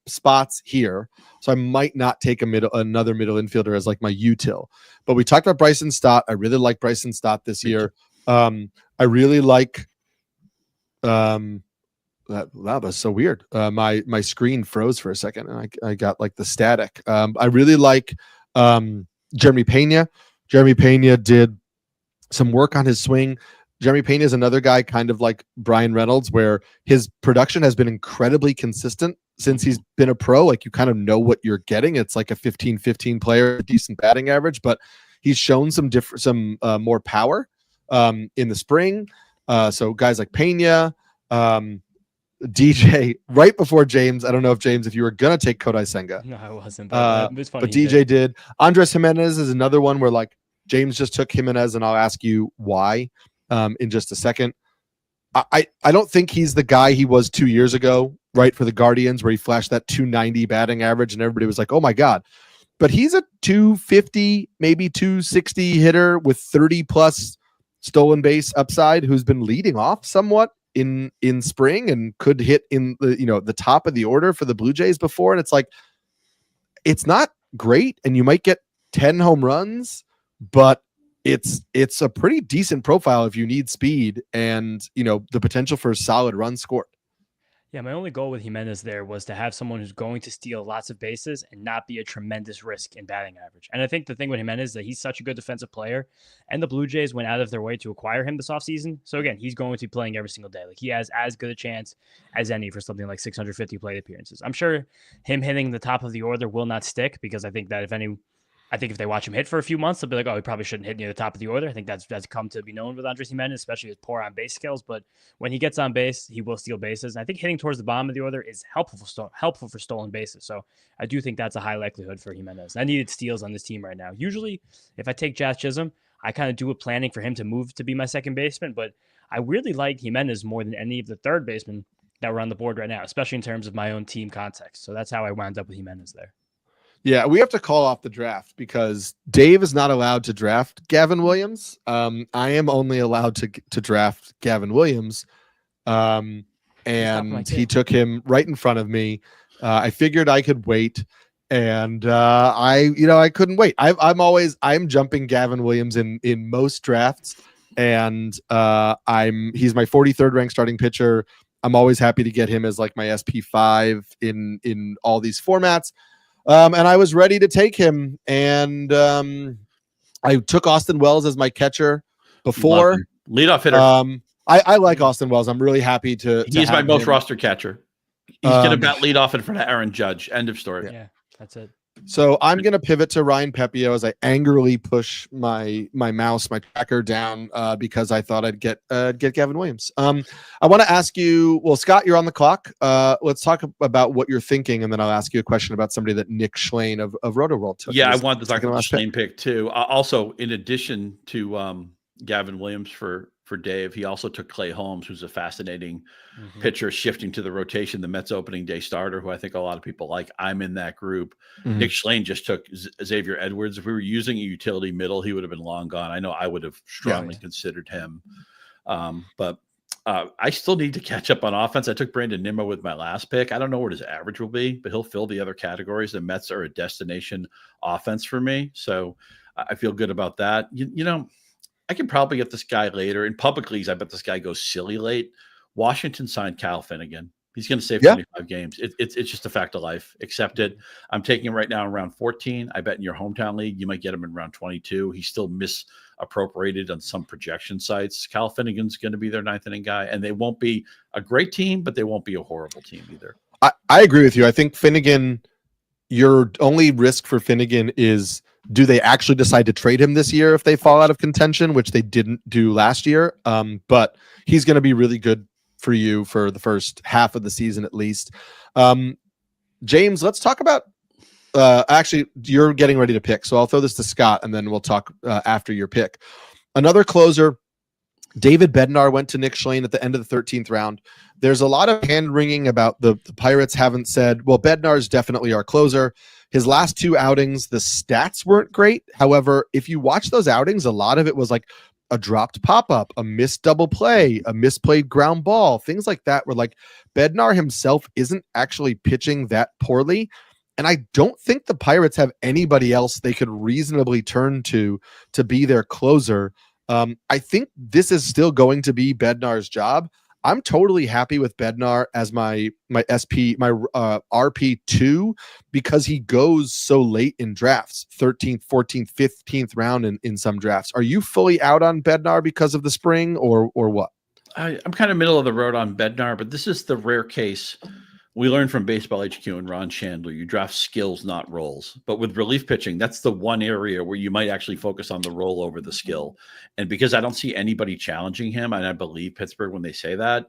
spots here, so I might not take another middle infielder as like my util. But we talked about Bryson Stott. I really like Bryson Stott this year. I really like. That was so weird. My screen froze for a second, and I got like the static. I really like Jeremy Pena. Jeremy Pena did some work on his swing Jeremy Pena is another guy kind of like Brian Reynolds, where his production has been incredibly consistent since he's been a pro. Like, you kind of know what you're getting. It's like a 15-15 player, decent batting average, but he's shown some more power in the spring. So guys like Pena, DJ, right before James. I don't know if James, if you were going to take Kodai Senga. No, I wasn't. But it was funny. But DJ did. Andres Jimenez is another one where like James just took Jimenez, and I'll ask you why in just a second. I don't think he's the guy he was 2 years ago, right, for the Guardians, where he flashed that 290 batting average and everybody was like, oh my God. But he's a 250, maybe 260 hitter with 30 plus stolen base upside, who's been leading off somewhat in spring and could hit in the top of the order for the Blue Jays before. And it's like, it's not great, and you might get 10 home runs, but it's a pretty decent profile if you need speed and the potential for a solid run scored. Yeah, my only goal with Jimenez there was to have someone who's going to steal lots of bases and not be a tremendous risk in batting average. And I think the thing with Jimenez is that he's such a good defensive player, and the Blue Jays went out of their way to acquire him this offseason. So again, he's going to be playing every single day. Like, he has as good a chance as any for something like 650 plate appearances. I'm sure him hitting the top of the order will not stick, because I think that if they watch him hit for a few months, they'll be like, oh, he probably shouldn't hit near the top of the order. I think that's come to be known with Andres Jimenez, especially his poor on base skills. But when he gets on base, he will steal bases. And I think hitting towards the bottom of the order is helpful for stolen bases. So I do think that's a high likelihood for Jimenez. I needed steals on this team right now. Usually, if I take Jazz Chisholm, I kind of do a planning for him to move to be my second baseman. But I really like Jimenez more than any of the third basemen that were on the board right now, especially in terms of my own team context. So that's how I wound up with Jimenez there. Yeah, we have to call off the draft because Dave is not allowed to draft Gavin Williams. I am only allowed to draft Gavin Williams, and he took him right in front of me. I figured I could wait, and I couldn't wait. I'm jumping Gavin Williams in most drafts, and he's my 43rd ranked starting pitcher. I'm always happy to get him as like my SP5 in all these formats. And I was ready to take him, and I took Austin Wells as my catcher before. Leadoff hitter. I like Austin Wells. I'm really happy to He's my most him. roster catcher. He's going to bat leadoff in front of Aaron Judge. End of story. Yeah, that's it. So I'm going to pivot to Ryan Pepio as I angrily push my tracker down because I thought I'd get Gavin Williams. I want to ask you, well, Scott, you're on the clock. Let's talk about what you're thinking, and then I'll ask you a question about somebody that Nick Schlein of Rotoworld took. Yeah, I wanted to talk about the Schlein pick too. Also, in addition to Gavin Williams for Dave, he also took Clay Holmes, who's a fascinating pitcher shifting to the rotation, the Mets opening day starter, who I think a lot of people like. I'm in that group. Nick Schlein just took Xavier Edwards. If we were using a utility middle, he would have been long gone. I know I would have strongly considered him. But I still need to catch up on offense. I took Brandon Nimmo with my last pick. I don't know what his average will be, but he'll fill the other categories. The Mets are a destination offense for me. So I feel good about that. I can probably get this guy later. In public leagues, I bet this guy goes silly late. Washington signed Kyle Finnegan. He's going to save 25 games. It's just a fact of life. Accept it. I'm taking him right now in round 14. I bet in your hometown league, you might get him in round 22. He's still misappropriated on some projection sites. Kyle Finnegan's going to be their ninth inning guy, and they won't be a great team, but they won't be a horrible team either. I agree with you. I think Finnegan, your only risk for Finnegan is, do they actually decide to trade him this year if they fall out of contention, which they didn't do last year? But he's going to be really good for you for the first half of the season, at least. James, let's talk about, actually, you're getting ready to pick. So I'll throw this to Scott, and then we'll talk after your pick. Another closer, David Bednar, went to Nick Schlein at the end of the 13th round. There's a lot of hand-wringing about the Pirates haven't said, well, Bednar's definitely our closer. His last two outings, the stats weren't great. However, if you watch those outings, a lot of it was like a dropped pop-up, a missed double play, a misplayed ground ball, things like that, where like Bednar himself isn't actually pitching that poorly. And I don't think the Pirates have anybody else they could reasonably turn to be their closer. I think this is still going to be Bednar's job. I'm totally happy with Bednar as my RP2 because he goes so late in drafts, 13th, 14th, 15th round in some drafts. Are you fully out on Bednar because of the spring or what? I'm kind of middle of the road on Bednar, but this is the rare case. We learned from Baseball HQ and Ron Chandler, you draft skills, not roles. But with relief pitching, that's the one area where you might actually focus on the role over the skill. And because I don't see anybody challenging him, and I believe Pittsburgh when they say that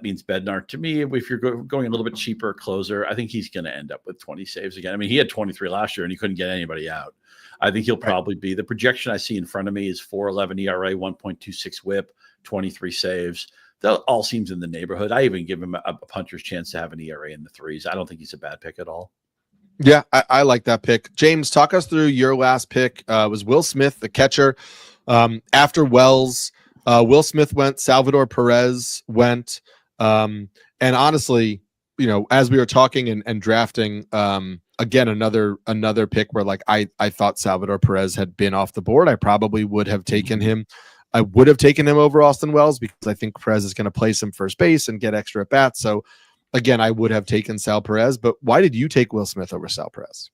means Bednar. To me, if you're going a little bit cheaper closer, I think he's going to end up with 20 saves again. I mean, he had 23 last year and he couldn't get anybody out. I think he'll probably be, the projection I see in front of me is 4.11 ERA, 1.26 whip, 23 saves. That all seems in the neighborhood. I even give him a puncher's chance to have an ERA in the threes. I don't think he's a bad pick at all. Yeah, I like that pick. James, talk us through your last pick. Was Will Smith, the catcher. After Wells, Will Smith went, Salvador Perez went. And honestly, as we were talking and drafting, again, another pick where like I thought Salvador Perez had been off the board. I probably would have taken him. I would have taken him over Austin Wells because I think Perez is going to play some first base and get extra at bats. So again, I would have taken Sal Perez, but why did you take Will Smith over Sal Perez?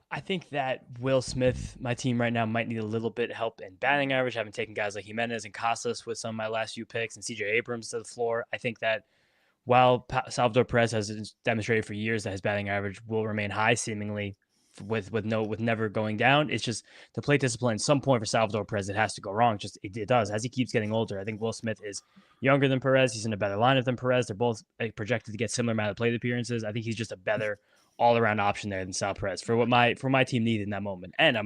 I think that Will Smith, my team right now, might need a little bit of help in batting average. Having taken guys like Jimenez and Casas with some of my last few picks and CJ Abrams to the floor. I think that while Salvador Perez has demonstrated for years that his batting average will remain high, seemingly with never going down, it's just the plate discipline. At some point for Salvador Perez, it has to go wrong. Just it does as he keeps getting older. I think Will Smith is younger than Perez. He's in a better lineup than Perez. They're both projected to get similar amount of plate appearances. I think he's just a better all-around option there than Sal Perez for what my team needed in that moment. And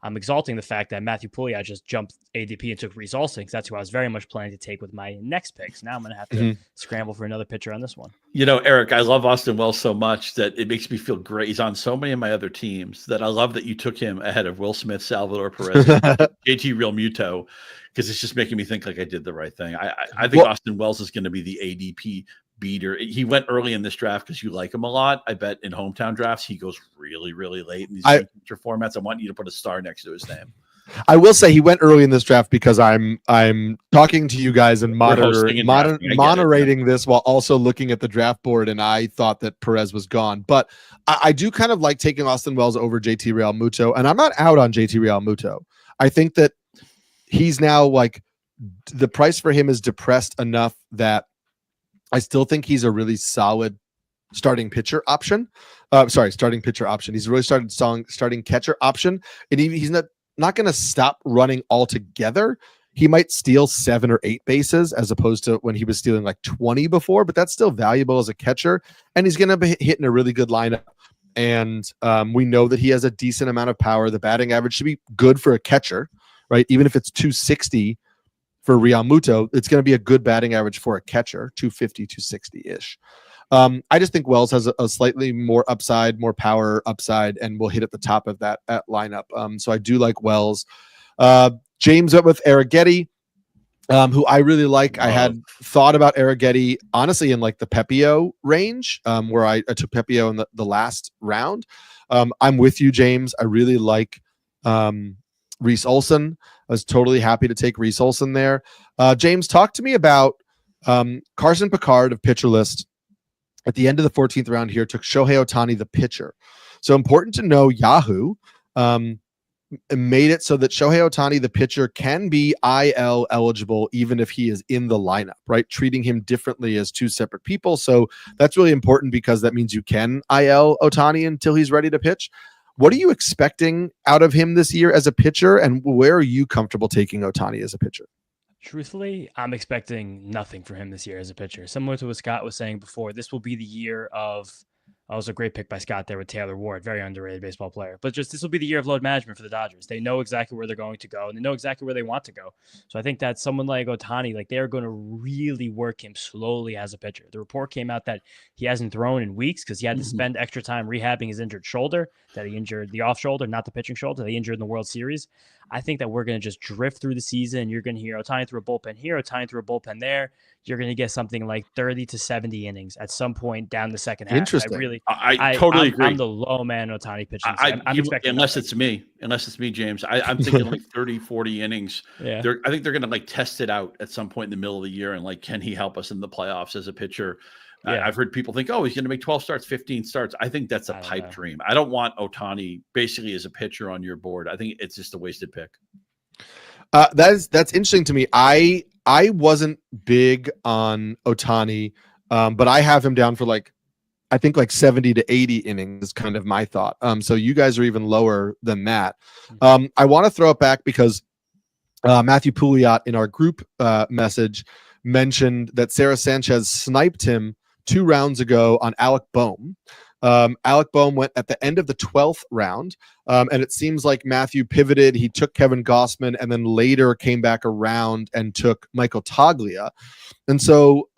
I'm exalting the fact that Matthew Pouliot just jumped ADP and took Reese Olson because that's who I was very much planning to take with my next picks. Now I'm going to have to scramble for another pitcher on this one. Eric, I love Austin Wells so much that it makes me feel great. He's on so many of my other teams that I love that you took him ahead of Will Smith, Salvador Perez, JT Real Muto, because it's just making me think like I did the right thing. I think Austin Wells is going to be the ADP beater. He went early in this draft because you like him a lot. I bet in hometown drafts he goes really, really late in these future formats. I want you to put a star next to his name. I will say he went early in this draft because I'm talking to you guys and moderating this while also looking at the draft board, and I thought that Perez was gone. But I do kind of like taking Austin Wells over JT Real Muto, and I'm not out on JT Real Muto. I think that he's now like the price for him is depressed enough that I still think he's a really solid starting pitcher option. Starting pitcher option. He's really starting catcher option, and he's not going to stop running altogether. He might steal 7 or 8 bases as opposed to when he was stealing like 20 before, but that's still valuable as a catcher, and he's going to be hitting a really good lineup. And we know that he has a decent amount of power. The batting average should be good for a catcher, right? Even if it's 260 for Real Muto, it's going to be a good batting average for a catcher, 250, 260-ish. I just think Wells has a slightly more upside, more power upside, and will hit at the top of that lineup. So I do like Wells. James went with Arrighetti, who I really like. I had thought about Arrighetti, honestly, in like the Pepio range, where I took Pepio in the last round. I'm with you, James. I really like Reese Olson. I was totally happy to take Reese Olson there. James, talk to me about Carson Picard of Pitcher List. At the end of the 14th round here, took Shohei Ohtani, the pitcher. So important to know, Yahoo made it so that Shohei Ohtani, the pitcher, can be IL eligible even if he is in the lineup, right? Treating him differently as two separate people. So that's really important because that means you can IL Ohtani until he's ready to pitch. What are you expecting out of him this year as a pitcher, and where are you comfortable taking Ohtani as a pitcher? Truthfully, I'm expecting nothing for him this year as a pitcher. Similar to what Scott was saying before, this will be the year of That was a great pick by Scott there with Taylor Ward, very underrated baseball player. But just this will be the year of load management for the Dodgers. They know exactly where they're going to go, and they know exactly where they want to go. So I think that someone like Ohtani, like they're going to really work him slowly as a pitcher. The report came out that he hasn't thrown in weeks because he had to spend extra time rehabbing his injured shoulder, that he injured the off shoulder, not the pitching shoulder, that he injured in the World Series. I think that we're going to just drift through the season. You're going to hear Ohtani through a bullpen here, Ohtani through a bullpen there. You're going to get something like 30 to 70 innings at some point down the second half. Interesting. I totally agree. I'm the low man Ohtani pitching. I'm expecting unless it's me, James. I'm thinking like 30, 40 innings. Yeah. I think they're going to like test it out at some point in the middle of the year and like, can he help us in the playoffs as a pitcher? Yeah. I've heard people think, oh, he's going to make 12 starts, 15 starts. I think that's a pipe dream. I don't want Ohtani basically as a pitcher on your board. I think it's just a wasted pick. That's interesting to me. I wasn't big on Ohtani, but I have him down for I think 70 to 80 innings is kind of my thought. So you guys are even lower than that. I want to throw it back because Matthew Pouliot in our group message mentioned that Sarah Sanchez sniped him 2 rounds ago on Alec Boehm. Alec Boehm went at the end of the 12th round, and it seems like Matthew pivoted. He took Kevin Gossman and then later came back around and took Michael Toglia. And so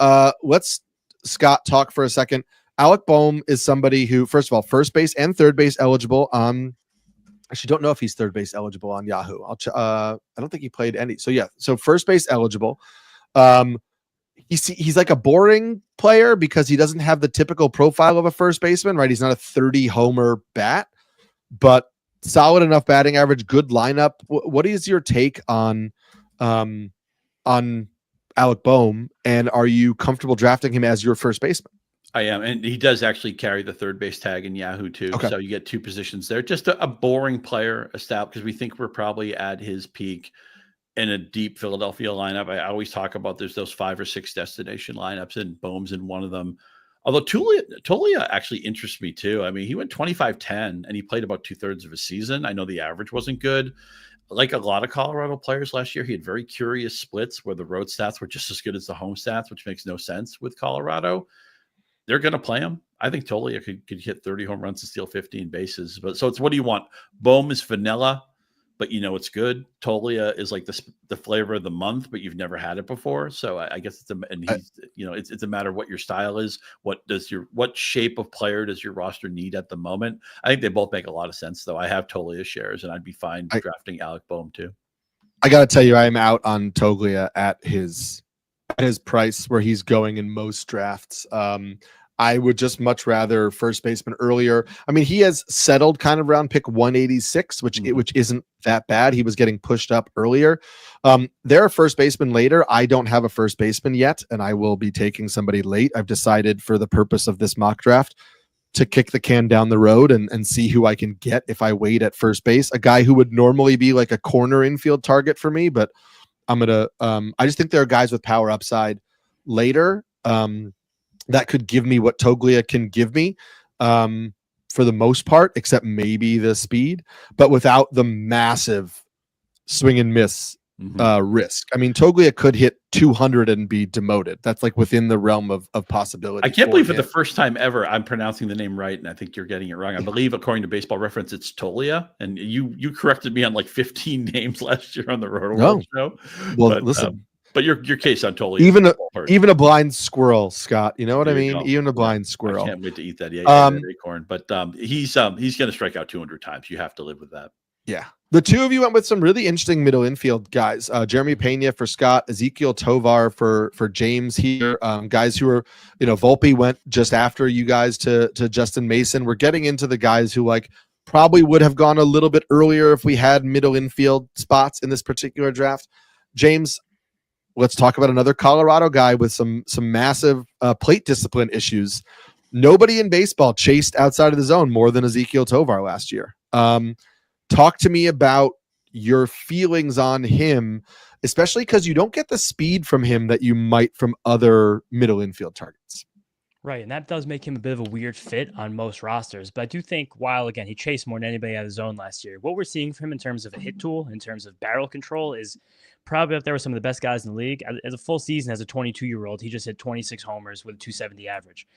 let's, Scott, talk for a second. Alec Boehm is somebody who, first of all, first base and third base eligible. Actually, don't know if he's third base eligible on Yahoo. I don't think he played any. So yeah, so first base eligible. He's like a boring player because he doesn't have the typical profile of a first baseman, right? He's not a 30 homer bat, but solid enough batting average, good lineup. What is your take on Alec Boehm, and are you comfortable drafting him as your first baseman? I am, and he does actually carry the third base tag in Yahoo too. Okay. So you get 2 positions there. Just a boring player established because we think we're probably at his peak in a deep Philadelphia lineup. I always talk about there's those 5 or 6 destination lineups, and Boehm's in one of them. Although Toglia actually interests me too. I mean, he went 25-10 and he played about 2/3 of a season. I know the average wasn't good. Like a lot of Colorado players last year, he had very curious splits where the road stats were just as good as the home stats, which makes no sense with Colorado. They're going to play him. I think Toglia could hit 30 home runs and steal 15 bases. But so it's, what do you want? Boehm is vanilla, but you know it's good. Toglia is like the flavor of the month, but you've never had it before. So I guess it's a matter of what your style is. What shape of player does your roster need at the moment? I think they both make a lot of sense, though. I have Toglia shares, and I'd be fine drafting Alec Boehm too. I got to tell you, I'm out on Toglia at his price where he's going in most drafts. I would just much rather first baseman earlier. I mean, he has settled kind of around pick 186, which isn't that bad. He was getting pushed up earlier. They're a first baseman later. I don't have a first baseman yet, and I will be taking somebody late. I've decided for the purpose of this mock draft to kick the can down the road and see who I can get if I wait at first base. A guy who would normally be like a corner infield target for me, but I'm going to I just think there are guys with power upside later that could give me what Toglia can give me for the most part, except maybe the speed, but without the massive swing and miss risk. I mean, Toglia could hit 200 and be demoted. That's like within the realm of possibility. I can't believe for the first time ever I'm pronouncing the name right, and I think you're getting it wrong. I believe, according to Baseball Reference, it's Toglia, and you corrected me on like 15 names last year on the Rotoworld show. Well, but, listen. But your case on Toglia, even a blind squirrel, Scott. You know what I mean? Even a blind squirrel. I can't wait to eat that. Yeah, acorn. But he's going to strike out 200 times. You have to live with that. Yeah. The two of you went with some really interesting middle infield guys. Jeremy Pena for Scott, Ezekiel Tovar for James here. Guys who are, Volpe went just after you guys to Justin Mason. We're getting into the guys who probably would have gone a little bit earlier if we had middle infield spots in this particular draft. James, let's talk about another Colorado guy with some massive plate discipline issues. Nobody in baseball chased outside of the zone more than Ezekiel Tovar last year. Talk to me about your feelings on him, especially because you don't get the speed from him that you might from other middle infield targets. Right, and that does make him a bit of a weird fit on most rosters. But I do think while, again, he chased more than anybody out of the zone last year, what we're seeing from him in terms of a hit tool, in terms of barrel control, is probably up there with some of the best guys in the league. As a full season, as a 22-year-old, he just hit 26 homers with a 270 average.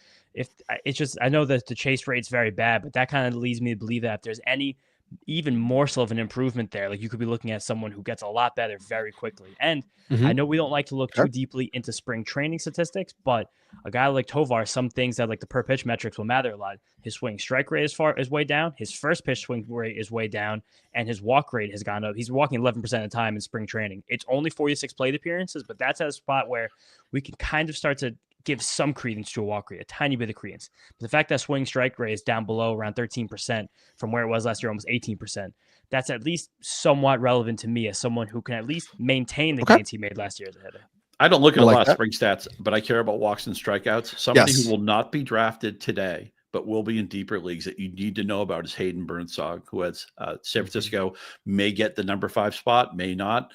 I know that the chase rate's very bad, but that kind of leads me to believe that if there's any even more so of an improvement there. Like you could be looking at someone who gets a lot better very quickly. And I know we don't like to look too deeply into spring training statistics, but a guy like Tovar, some things that like the per pitch metrics will matter a lot. His swing strike rate is way down. His first pitch swing rate is way down, and his walk rate has gone up. He's walking 11% of the time in spring training. It's only 46 plate appearances, but that's at a spot where we can kind of start to give some credence to a walk rate, a tiny bit of credence. But the fact that swing strike rate is down below around 13% from where it was last year, almost 18%, that's at least somewhat relevant to me as someone who can at least maintain the gains he made last year as a hitter. I don't look at a lot of spring stats, but I care about walks and strikeouts. Somebody who will not be drafted today, but will be in deeper leagues that you need to know about is Hayden Burnside, who has San Francisco may get the number 5 spot, may not.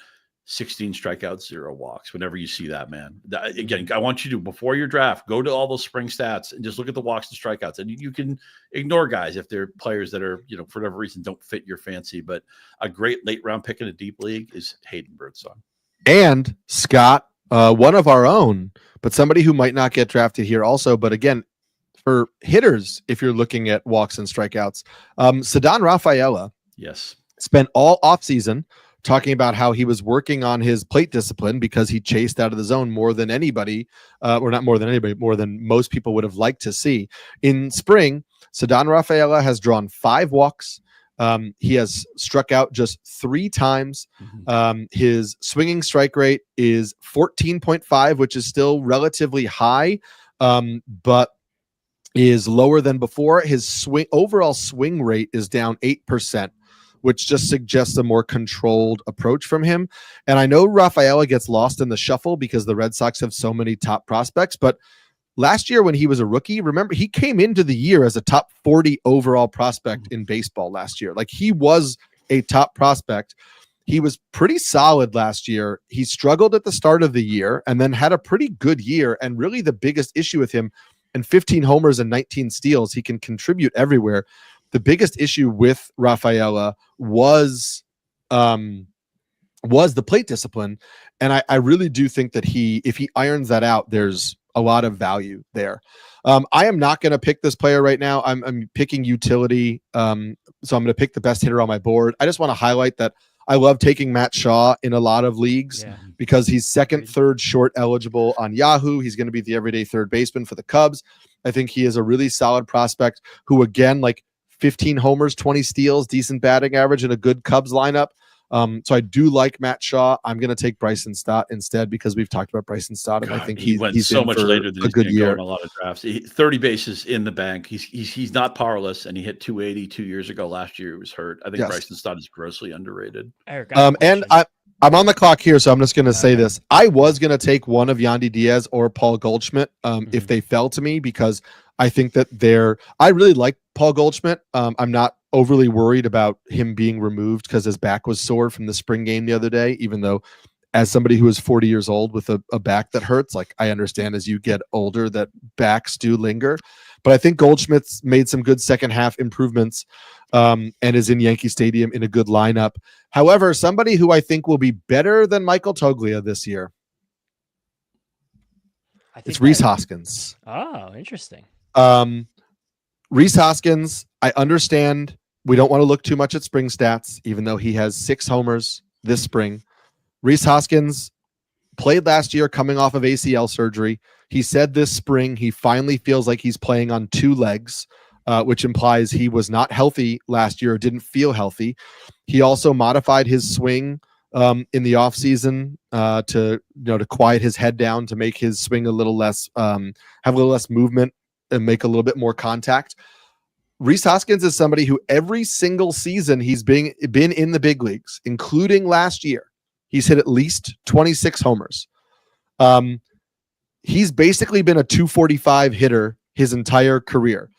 16 strikeouts, 0 walks. Whenever you see that, man, again, I want you to, before your draft, go to all those spring stats and just look at the walks and strikeouts. And you can ignore guys if they're players that are, for whatever reason, don't fit your fancy. But a great late round pick in a deep league is Hayden Burnside. And Scott, one of our own, but somebody who might not get drafted here also. But again, for hitters, if you're looking at walks and strikeouts, Ceddanne Rafaela, spent all offseason talking about how he was working on his plate discipline because he chased out of the zone more than anybody, or not more than anybody, more than most people would have liked to see. In spring, Ceddanne Rafaela has drawn 5 walks. He has struck out just 3 times. His swinging strike rate is 14.5, which is still relatively high, but is lower than before. His overall swing rate is down 8%. Which just suggests a more controlled approach from him. And I know Rafaela gets lost in the shuffle because the Red Sox have so many top prospects, but last year when he was a rookie, remember, he came into the year as a top 40 overall prospect in baseball last year. Like, he was a top prospect. He was pretty solid last year. He struggled at the start of the year and then had a pretty good year. And really the biggest issue with him, and 15 homers and 19 steals, he can contribute everywhere. The biggest issue with Rafaela was the plate discipline. And I really do think that if he irons that out, there's a lot of value there. I am not going to pick this player right now. I'm picking utility. So I'm going to pick the best hitter on my board. I just want to highlight that I love taking Matt Shaw in a lot of leagues because he's second, third short eligible on Yahoo. He's going to be the everyday third baseman for the Cubs. I think he is a really solid prospect who, again, 15 homers, 20 steals, decent batting average, and a good Cubs lineup. So I do like Matt Shaw. I'm going to take Bryson Stott instead because we've talked about Bryson Stott, and I think he's so much later than a good year in a lot of drafts. 30 bases in the bank. He's not powerless, and he hit 280 2 years ago. Last year he was hurt. I think Bryson Stott is grossly underrated. Eric, and I'm on the clock here, so I'm just going to say this. I was going to take one of Yandy Diaz or Paul Goldschmidt if they fell to me, because I think that I really like Paul Goldschmidt. I'm not overly worried about him being removed because his back was sore from the spring game the other day, even though as somebody who is 40 years old with a back that hurts, I understand as you get older that backs do linger. But I think Goldschmidt's made some good second half improvements and is in Yankee Stadium in a good lineup. However, somebody who I think will be better than Michael Toglia this year, it's Rhys Hoskins. Oh, interesting. Rhys Hoskins, I understand we don't want to look too much at spring stats, even though he has 6 homers this spring. Rhys Hoskins played last year coming off of ACL surgery. He said this spring he finally feels like he's playing on 2 legs, which implies he was not healthy last year or didn't feel healthy. He also modified his swing in the offseason to quiet his head down, to make his swing a little less, have a little less movement and make a little bit more contact. Rhys Hoskins is somebody who every single season he's been in the big leagues, including last year, he's hit at least 26 homers. He's basically been a 245 hitter his entire career.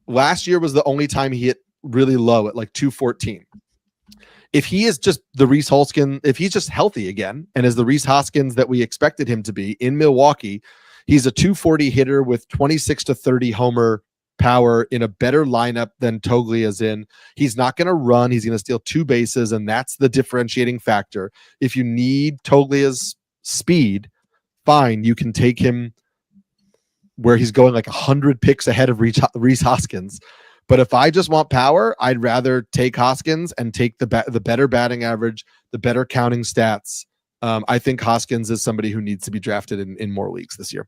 Last year was the only time he hit really low at 214. If he is just the Rhys Hoskins, if he's just healthy again and is the Rhys Hoskins that we expected him to be in Milwaukee, he's a 240 hitter with 26 to 30 homer power in a better lineup than Toglia's in. He's not going to run. He's going to steal 2 bases, and that's the differentiating factor. If you need Toglia's speed, fine, you can take him where he's going 100 picks ahead of Rhys Hoskins. But if I just want power, I'd rather take Hoskins and take the better batting average, the better counting stats. I think Hoskins is somebody who needs to be drafted in more leagues this year.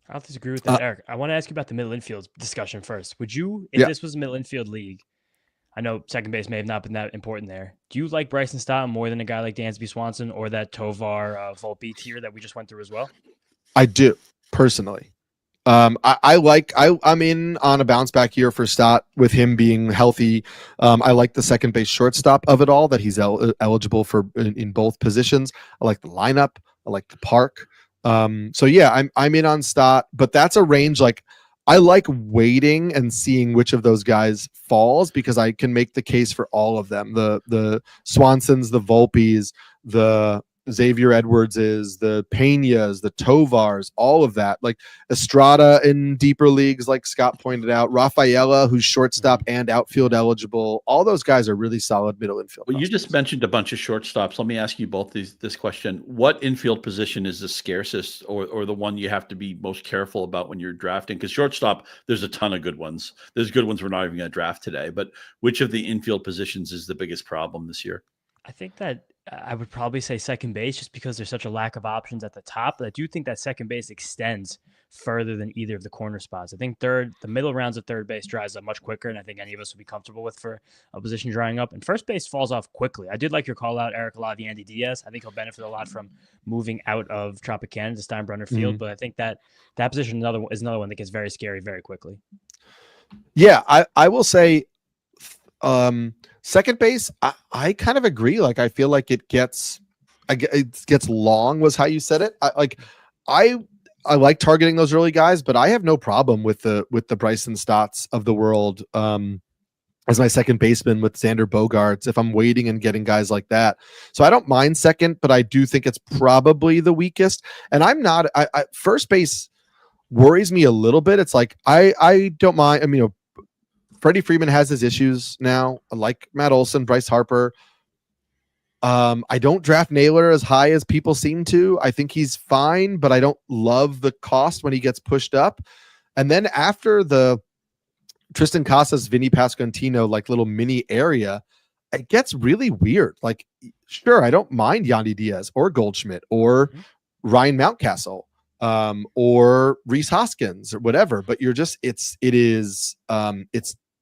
I'll disagree with that, Eric. I want to ask you about the middle infield discussion first. Would you, if this was a middle infield league, I know second base may have not been that important there. Do you like Bryson Stott more than a guy like Dansby Swanson or that Tovar Volpe tier that we just went through as well? I do, personally. I'm in on a bounce back year for Stott with him being healthy. I like the second base shortstop of it all, that he's eligible for in both positions. I like the lineup. I like the park. So yeah, I'm in on Stott, but that's a range. Like, I like waiting and seeing which of those guys falls, because I can make the case for all of them. The Swansons, the Volpes, the Xavier Edwardses, the Peñas, the Tovars, all of that. Like Estrada in deeper leagues, like Scott pointed out, Rafaela, who's shortstop and outfield eligible. All those guys are really solid middle infield. Well, you just mentioned a bunch of shortstops. Let me ask you both this question. What infield position is the scarcest, or the one you have to be most careful about when you're drafting? Because shortstop, there's a ton of good ones. There's good ones we're not even going to draft today. But which of the infield positions is the biggest problem this year? I think that I would probably say second base, just because there's such a lack of options at the top. But I do think that second base extends further than either of the corner spots. I think the middle rounds of third base dries up much quicker, and I think any of us would be comfortable with for a position drying up. And first base falls off quickly. I did like your call out, Eric, a lot of Yandy Diaz. I think he'll benefit a lot from moving out of Tropicana to Steinbrenner Field. But I think that position is another one that gets very scary very quickly. Yeah, I will say second base, I kind of agree. Like, I feel like it gets long, was how you said it. I like targeting those early guys, but I have no problem with the Bryson Stotts of the world as my second baseman, with Xander Bogaerts, if I'm waiting and getting guys like that. So I don't mind second, but I do think it's probably the weakest. And I'm not, first base worries me a little bit. It's like, I don't mind. I mean, Freddie Freeman has his issues now. I like Matt Olson, Bryce Harper. I don't draft Naylor as high as people seem to. I think he's fine, but I don't love the cost when he gets pushed up. And then after the Tristan Casas, Vinny Pasquantino, like little mini area, it gets really weird. Like, sure, I don't mind Yandy Diaz or Goldschmidt or Ryan Mountcastle or Rhys Hoskins or whatever, but it's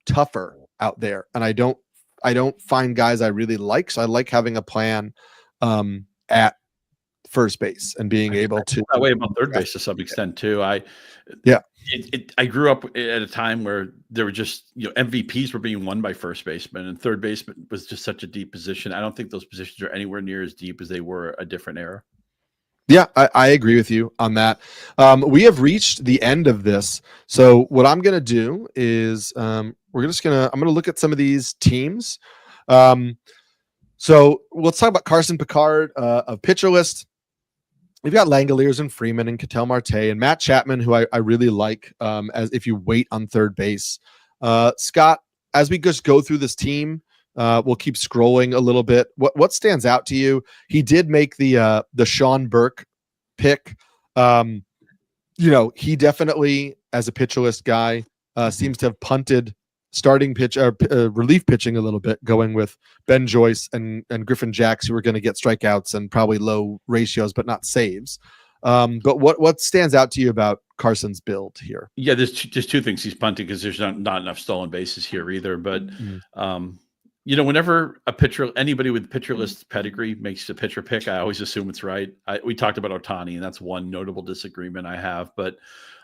tougher out there. And I don't find guys I really like. So I like having a plan at first base and being able to that way about third base to some extent too. I grew up at a time where there were just, MVPs were being won by first baseman, and third baseman was just such a deep position. I don't think those positions are anywhere near as deep as they were a different era. Yeah, I agree with you on that. We have reached the end of this. So what I'm going to do is I'm going to look at some of these teams. So let's talk about Carson Picard of Pitcher List. We've got Langoliers and Freeman and Ketel Marte and Matt Chapman, who I really like as if you wait on third base. Scott, as we just go through this team, we'll keep scrolling a little bit. What stands out to you? He did make the Sean Burke pick. He definitely, as a Pitcher List guy, seems to have punted starting pitch or relief pitching a little bit, going with Ben Joyce and Griffin Jacks, who are going to get strikeouts and probably low ratios, but not saves. But what stands out to you about Carson's build here? Yeah, there's just two things. He's punting because there's not enough stolen bases here either. But whenever anybody with Pitcher List pedigree makes a pitcher pick, I always assume it's right. We talked about Ohtani, and that's one notable disagreement I have. But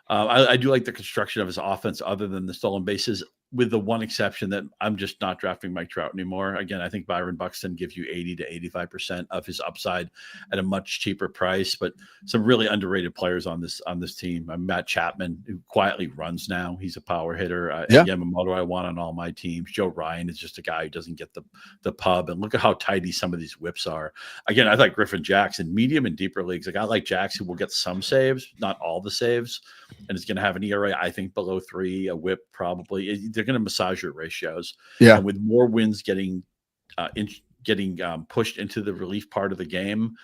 I do like the construction of his offense, other than the stolen bases, with the one exception that I'm just not drafting Mike Trout anymore. Again, I think Byron Buxton gives you 80 to 85% of his upside at a much cheaper price, but some really underrated players on this team. Matt Chapman, who quietly runs now. He's a power hitter. Yamamoto, I want on all my teams. Joe Ryan is just a guy who doesn't get the pub, and look at how tidy some of these whips are. Again, I like Griffin Jackson, medium and deeper leagues. Like, I like Jacks, who will get some saves, not all the saves, and is going to have an ERA, I think, below 3, a whip probably. They're going to massage your ratios. Yeah. And with more wins getting pushed into the relief part of the game,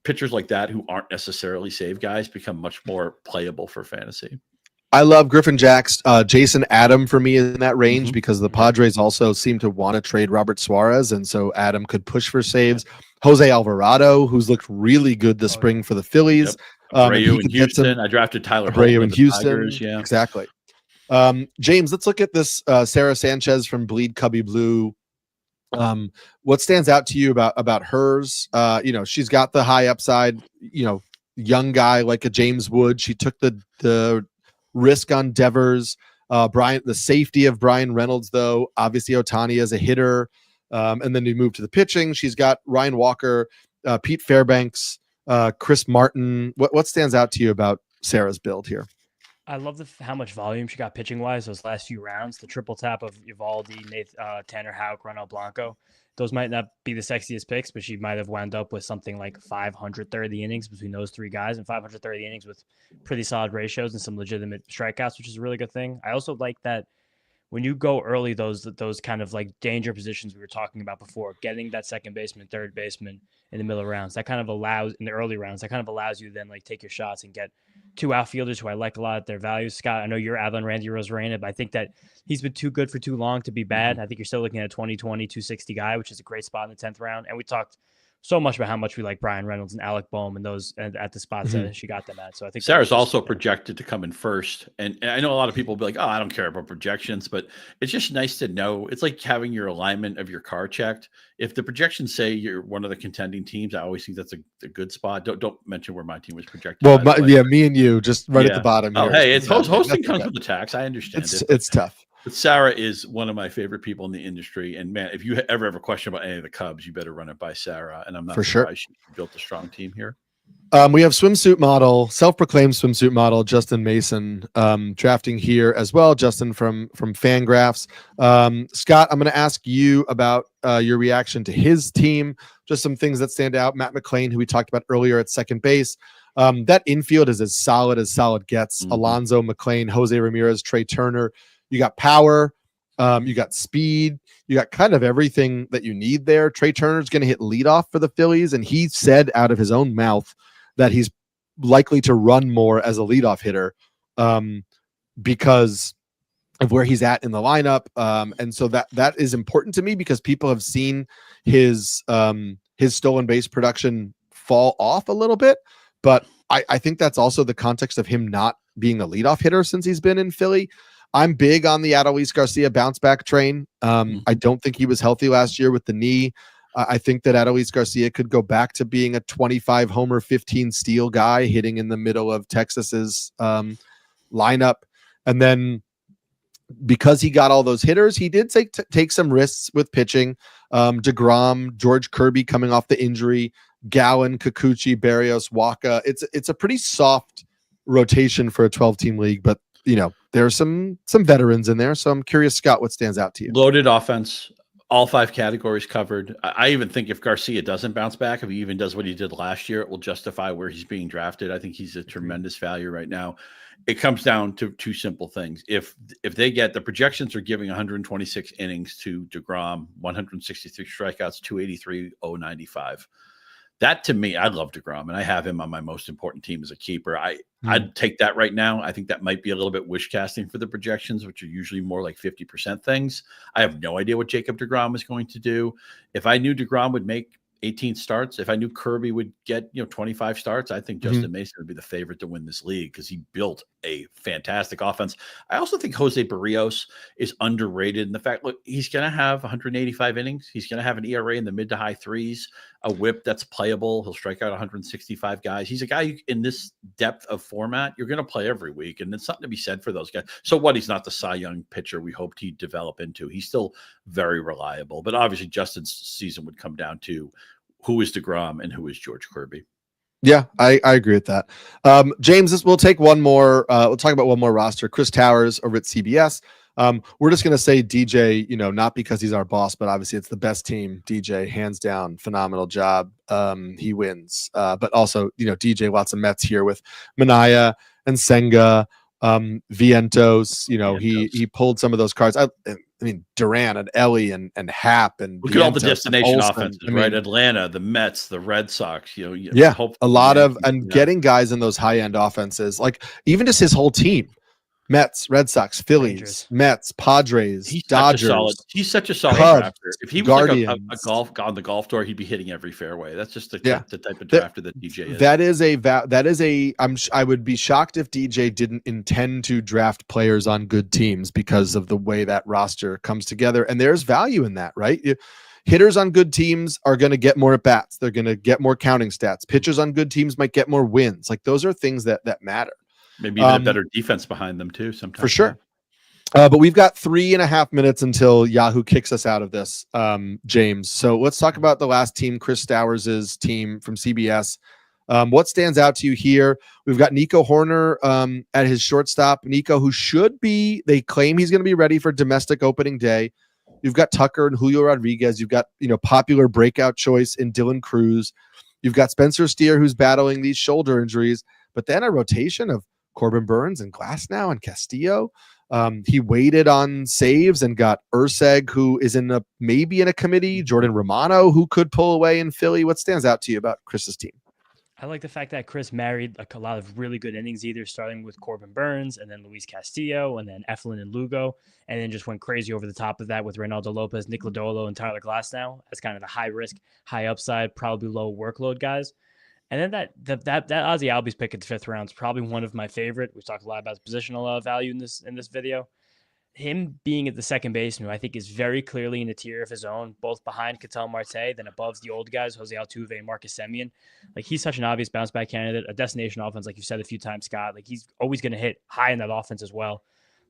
pitchers like that, who aren't necessarily save guys, become much more playable for fantasy. I love Griffin Jacks. Jason Adam for me is in that range because the Padres also seem to want to trade Robert Suarez, and so Adam could push for saves. Jose Alvarado, who's looked really good this spring for the Phillies. Abreu in Houston. I drafted Tyler Abreu in Houston. Tigers, yeah, exactly. James, let's look at this Sarah Sanchez from Bleed Cubby Blue. What stands out to you about hers? She's got the high upside, young guy like a James Wood. She took the risk on Devers. The safety of Brian Reynolds, though. Obviously, Ohtani as a hitter. And then we move to the pitching. She's got Ryan Walker, Pete Fairbanks, Chris Martin. What stands out to you about Sarah's build here? I love how much volume she got pitching wise those last few rounds. The triple tap of Eovaldi, Tanner Houck, Ronald Blanco. Those might not be the sexiest picks, but she might have wound up with something like 530 innings between those three guys, and 530 innings with pretty solid ratios and some legitimate strikeouts, which is a really good thing. I also like that when you go early, those kind of like danger positions we were talking about before, getting that second baseman, third baseman in the middle rounds, that kind of allows in the early rounds, that kind of allows you to then like take your shots and get two outfielders who I like a lot at their values. Scott, I know you're Alan Randy Rosarena, but I think that he's been too good for too long to be bad. I think you're still looking at a 2020, 260 guy, which is a great spot in the 10th round. And we talked so much about how much we like Brian Reynolds and Alec Boehm and those at the spots that she got them at. So I think Sarah's also projected to come in first. And I know a lot of people will be like, oh, I don't care about projections, but it's just nice to know. It's like having your alignment of your car checked. If the projections say you're one of the contending teams, I always think that's a good spot. Don't mention where my team was projected. Well, me and you just right at the bottom. Oh, here. Hey, it's hosting comes with the tax. I understand it's tough. But Sarah is one of my favorite people in the industry. And man, if you ever have a question about any of the Cubs, you better run it by Sarah. And I'm not surprised she built a strong team here. We have self-proclaimed swimsuit model, Justin Mason, drafting here as well. Justin from Fangraphs. Scott, I'm going to ask you about your reaction to his team. Just some things that stand out. Matt McClain, who we talked about earlier at second base. That infield is as solid gets. Alonso, McClain, Jose Ramirez, Trey Turner. You got power, you got speed, you got kind of everything that you need there. Trey Turner's going to hit leadoff for the Phillies, and he said out of his own mouth that he's likely to run more as a leadoff hitter because of where he's at in the lineup. And so that is important to me because people have seen his stolen base production fall off a little bit, but I think that's also the context of him not being a leadoff hitter since he's been in Philly. I'm big on the Adolis Garcia bounce back train. I don't think he was healthy last year with the knee. I think that Adolis Garcia could go back to being a 25 homer, 15 steal guy hitting in the middle of Texas's lineup. And then because he got all those hitters, he did take some risks with pitching. DeGrom, George Kirby coming off the injury, Gallen, Kikuchi, Barrios, Waka. It's a pretty soft rotation for a 12-team league, but there are some veterans in there. So I'm curious, Scott, what stands out to you? Loaded offense, all 5 categories covered. I even think if Garcia doesn't bounce back, if he even does what he did last year, it will justify where he's being drafted. I think he's a tremendous value right now. It comes down to 2 simple things. If they get the projections are giving 126 innings to DeGrom, 163 strikeouts, 283, 095. That to me, I love DeGrom, and I have him on my most important team as a keeper. I'd take that right now. I think that might be a little bit wish casting for the projections, which are usually more like 50% things. I have no idea what Jacob DeGrom is going to do. If I knew DeGrom would make 18 starts, if I knew Kirby would get 25 starts, I think Justin Mason would be the favorite to win this league because he built a fantastic offense. I also think Jose Barrios is underrated in the fact, look, he's going to have 185 innings. He's going to have an ERA in the mid to high 3s, a whip that's playable. He'll strike out 165 guys. He's a guy in this depth of format, you're going to play every week. And there's something to be said for those guys. So what? He's not the Cy Young pitcher we hoped he'd develop into. He's still very reliable. But obviously Justin's season would come down to who is DeGrom and who is George Kirby. Yeah, I agree with that. James, we'll take one more. We'll talk about one more roster. Chris Towers over at CBS. We're just going to say DJ, not because he's our boss, but obviously it's the best team. DJ, hands down, phenomenal job. He wins. But also, DJ, lots of Mets here with Minaya and Senga, Vientos. He pulled some of those cards. I mean, Duran and Ellie and Happ and look at all the destination offenses, right? Atlanta, the Mets, the Red Sox. A lot of getting guys in those high end offenses, like even just his whole team. Mets, Red Sox, Phillies, Rangers. Mets, Padres, He's Dodgers. He's such a solid Cubs, drafter. If he was Guardians. like a golf on the golf tour, he'd be hitting every fairway. That's just the type of That- drafter that DJ is. That is a I would be shocked if DJ didn't intend to draft players on good teams because of the way that roster comes together, and there's value in that, right? Hitters on good teams are going to get more at bats. They're going to get more counting stats. Pitchers on good teams might get more wins. Like those are things that matter. Maybe even a better defense behind them too. Sometimes for sure. But we've got 3.5 minutes until Yahoo kicks us out of this, James. So let's talk about the last team, Chris Stowers' team from CBS. What stands out to you here? We've got Nico Horner at his shortstop. Nico, who they claim he's going to be ready for domestic opening day. You've got Tucker and Julio Rodriguez. You've got, popular breakout choice in Dylan Cruz. You've got Spencer Steer, who's battling these shoulder injuries, but then a rotation of Corbin Burns and Glasnow and Castillo. He waited on saves and got Urseg, who is maybe in a committee. Jordan Romano, who could pull away in Philly. What stands out to you about Chris's team? I like the fact that Chris married a lot of really good innings, either starting with Corbin Burns and then Luis Castillo and then Eflin and Lugo, and then just went crazy over the top of that with Reynaldo Lopez, Nick Lodolo, and Tyler Glasnow as kind of the high risk, high upside, probably low workload guys. And then that Ozzie Albies pick at the 5th round is probably one of my favorite. We've talked a lot about positional value in this video. Him being at the second baseman, who I think is very clearly in a tier of his own, both behind Ketel Marte, then above the old guys, Jose Altuve and Marcus Semien. Like, he's such an obvious bounce back candidate, a destination offense, like you've said a few times, Scott. Like, he's always going to hit high in that offense as well.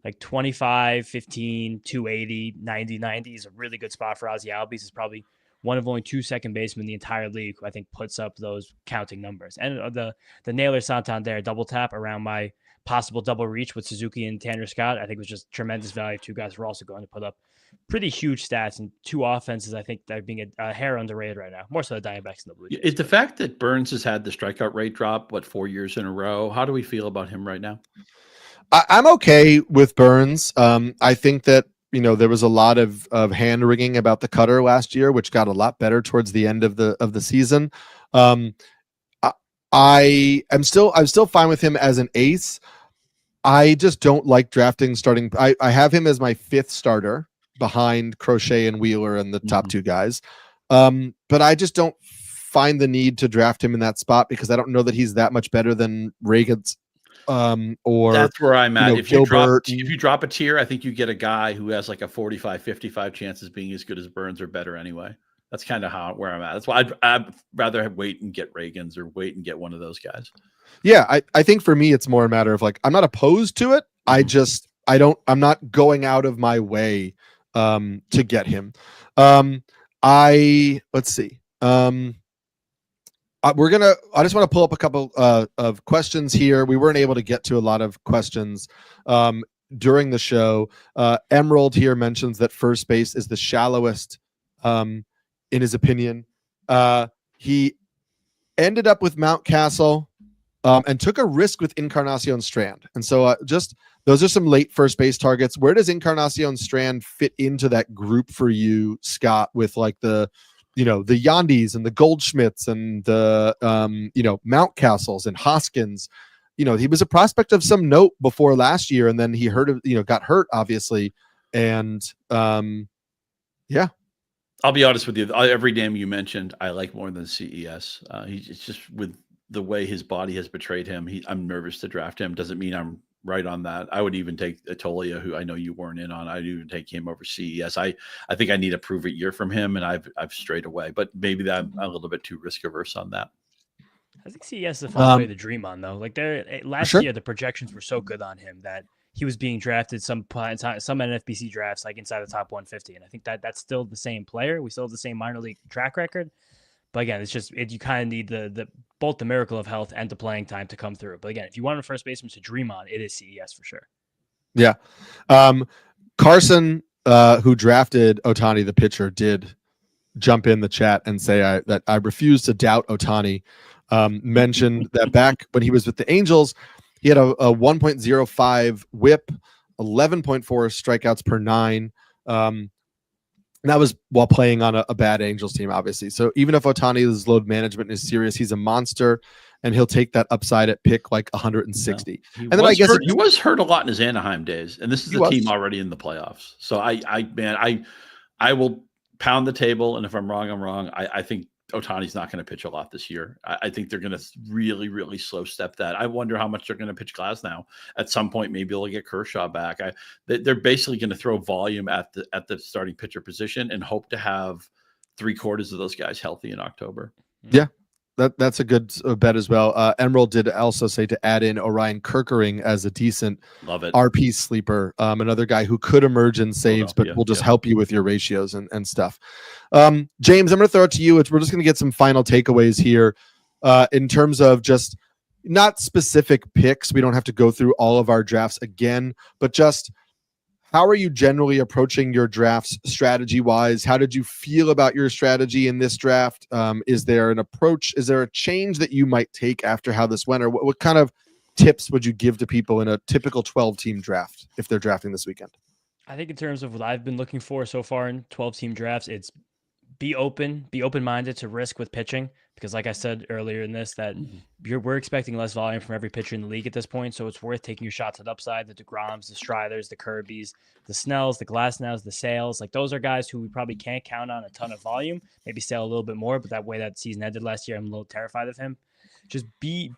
Like 25, 15, 280, 90, 90 is a really good spot for Ozzie Albies. It's probably one of only 2 second basemen in the entire league who I think puts up those counting numbers. And the Naylor Santander double tap around my possible double reach with Suzuki and Tanner Scott, I think was just tremendous value. 2 guys who are also going to put up pretty huge stats, and 2 offenses I think that are being a hair underrated right now, more so the Diamondbacks and the Blue Jays. Is the fact that Burns has had the strikeout rate drop 4 years in a row? How do we feel about him right now? I'm okay with Burns. I think that there was a lot of hand wringing about the cutter last year, which got a lot better towards the end of the season. I'm still fine with him as an ace. I just don't like drafting starting. I have him as my 5th starter behind Crochet and Wheeler and the top 2 guys. But I just don't find the need to draft him in that spot because I don't know that he's that much better than Reagan's. Or that's where I'm at. If you drop a tier, I think you get a guy who has like a 45-55 chance of being as good as Burns or better anyway. That's kind of where I'm at. That's why I'd rather wait and get Reagan's or wait and get one of those guys. Yeah, I think for me it's more a matter of like I'm not opposed to it. I'm not going out of my way to get him. Let's see. I just want to pull up a couple of questions here. We weren't able to get to a lot of questions during the show. Emerald here mentions that first base is the shallowest in his opinion. He ended up with Mountcastle and took a risk with Encarnacion Strand. And so those are some late first base targets. Where does Encarnacion Strand fit into that group for you, Scott, with like the Yandis and the Goldschmidts and the, Mountcastles and Hoskins? He was a prospect of some note before last year, and then he got hurt, obviously. And yeah. I'll be honest with you. Every name you mentioned, I like more than CES. It's just with the way his body has betrayed him. I'm nervous to draft him. Doesn't mean I'm right on that. I would even take Atolia, who I know you weren't in on. I'd even take him over CES. I think I need a prove it year from him, and I've strayed away. But maybe that I'm a little bit too risk averse on that. I think CES is a fun way to dream on, though. Like last year, the projections were so good on him that he was being drafted some NFBC drafts like inside the top 150, and I think that's still the same player. We still have the same minor league track record. But again, it's just you kind of need both the miracle of health and the playing time to come through. But again, if you want a first baseman to dream on, it is CES for sure. Yeah. Carson, who drafted Ohtani, the pitcher, did jump in the chat and say that I refuse to doubt Ohtani. Mentioned that back when he was with the Angels, he had a 1.05 whip, 11.4 strikeouts per 9. And that was while playing on a bad Angels team, obviously. So even if Ohtani's load management is serious, he's a monster. and he'll take that upside at pick like 160. He And then I guess he was hurt a lot in his Anaheim days, and this is a team already in the playoffs. So I will pound the table, and if I'm wrong, I'm wrong. I think Ohtani's not going to pitch a lot this year. I think they're going to really, really slow step that. I wonder how much they're going to pitch Glasnow. At some point, maybe they'll get Kershaw back. They're basically going to throw volume at the starting pitcher position and hope to have 3/4 of those guys healthy in October. Yeah. That's a good bet as well. Emerald did also say to add in Orion Kerkering as a decent RP sleeper, another guy who could emerge in saves, but will just help you with your ratios and stuff. James, I'm going to throw it to you. We're just going to get some final takeaways here in terms of just not specific picks. We don't have to go through all of our drafts again, but just how are you generally approaching your drafts strategy-wise? How did you feel about your strategy in this draft? Is there an approach? Is there a change that you might take after how this went? Or what kind of tips would you give to people in a typical 12-team draft if they're drafting this weekend? I think in terms of what I've been looking for so far in 12-team drafts, it's be open-minded to risk with pitching. Because like I said earlier in this, that we're expecting less volume from every pitcher in the league at this point. So it's worth taking your shots at upside, the DeGroms, the Striders, the Kirbys, the Snells, the Glasnows, the Sales. Like those are guys who we probably can't count on a ton of volume, maybe Sale a little bit more, but that way that season ended last year, I'm a little terrified of him. Just be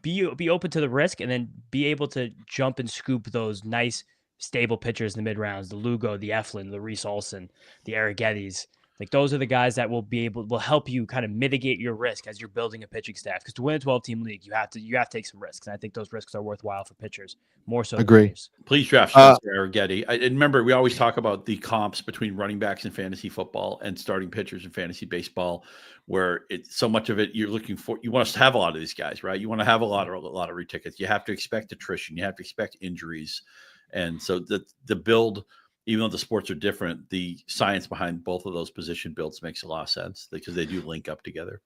open to the risk and then be able to jump and scoop those nice, stable pitchers in the mid rounds, the Lugo, the Eflin, the Reese Olson, the Arrigettis. Like those are the guys that will help you kind of mitigate your risk as you're building a pitching staff. Because to win a 12-team league, you have to take some risks, and I think those risks are worthwhile for pitchers more so. Agree. Please draft Spencer Arrighetti. And remember, we always talk about the comps between running backs in fantasy football and starting pitchers in fantasy baseball, where it's so much of it you want us to have a lot of these guys, right? You want to have a lot of retickets. You have to expect attrition. You have to expect injuries, and so the build. Even though the sports are different, the science behind both of those position builds makes a lot of sense because they do link up together.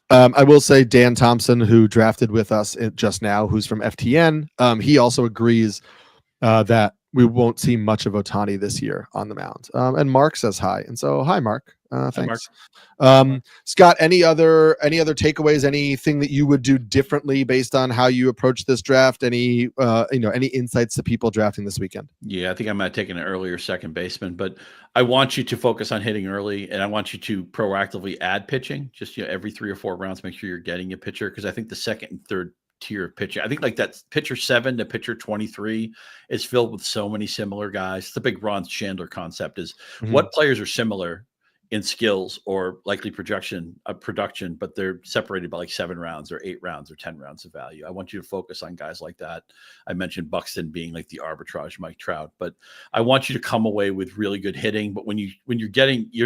I will say Dan Thompson, who drafted with us just now, who's from FTN, he also agrees that we won't see much of Ohtani this year on the mound. And Mark says hi. And so, hi, Mark. Thanks. Hi, Mark. Scott, any other takeaways? Anything that you would do differently based on how you approach this draft? Any insights to people drafting this weekend? Yeah, I think I might have taken an earlier second baseman, but I want you to focus on hitting early, and I want you to proactively add pitching. Just every 3 or 4 rounds, make sure you're getting a pitcher because I think the second and third tier of pitching, I think like that pitcher 7 to pitcher 23 is filled with so many similar guys. It's the big Ron Chandler concept is what players are similar in skills or likely production, but they're separated by like 7 rounds or 8 rounds or 10 rounds of value. I want you to focus on guys like that. I mentioned Buxton being like the arbitrage Mike Trout, but I want you to come away with really good hitting. But when you're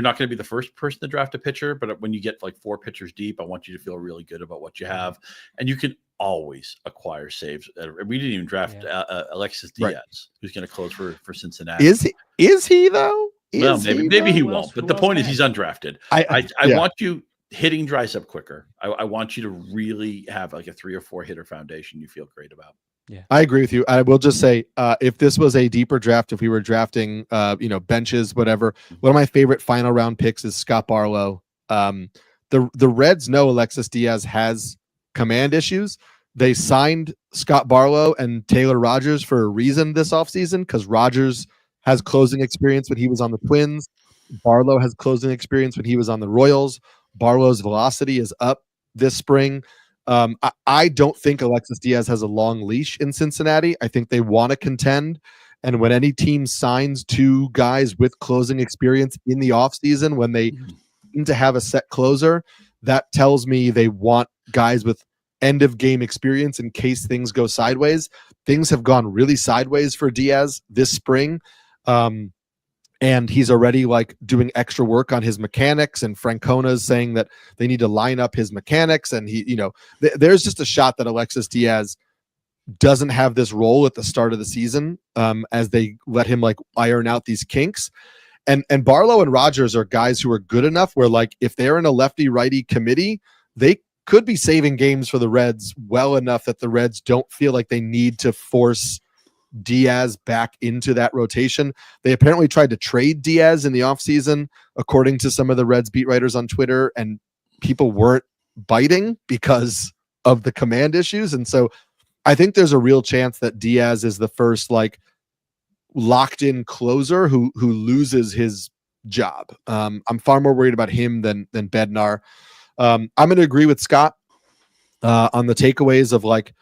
not going to be the first person to draft a pitcher, but when you get like 4 pitchers deep, I want you to feel really good about what you have. And you can always acquire saves. We didn't even draft Alexis Diaz, who's going to close for Cincinnati. Is he though? Well, maybe he won't. But the point is he's undrafted. I want you hitting dries up quicker. I want you to really have like a 3 or 4 hitter foundation you feel great about. Yeah, I agree with you. I will just say, if this was a deeper draft, if we were drafting, benches, whatever, one of my favorite final round picks is Scott Barlow. The Reds know Alexis Diaz has command issues. They signed Scott Barlow and Taylor Rogers for a reason this offseason because Rogers has closing experience when he was on the Twins. Barlow has closing experience when he was on the Royals. Barlow's velocity is up this spring. I don't think Alexis Diaz has a long leash in Cincinnati. I think they want to contend. And when any team signs 2 guys with closing experience in the offseason, when they seem to have a set closer, that tells me they want guys with end of game experience in case things go sideways. Things have gone really sideways for Diaz this spring. And he's already like doing extra work on his mechanics, and Francona's saying that they need to line up his mechanics. And there's just a shot that Alexis Diaz doesn't have this role at the start of the season as they let him like iron out these kinks. And Barlow and Rogers are guys who are good enough where like if they're in a lefty righty committee, they could be saving games for the Reds well enough that the Reds don't feel like they need to force Diaz back into that rotation. They apparently tried to trade Diaz in the offseason, according to some of the Reds beat writers on Twitter, and people weren't biting because of the command issues. And so I think there's a real chance that Diaz is the first like locked in closer who loses his job. I'm far more worried about him than Bednar. I'm going to agree with Scott on the takeaways of like,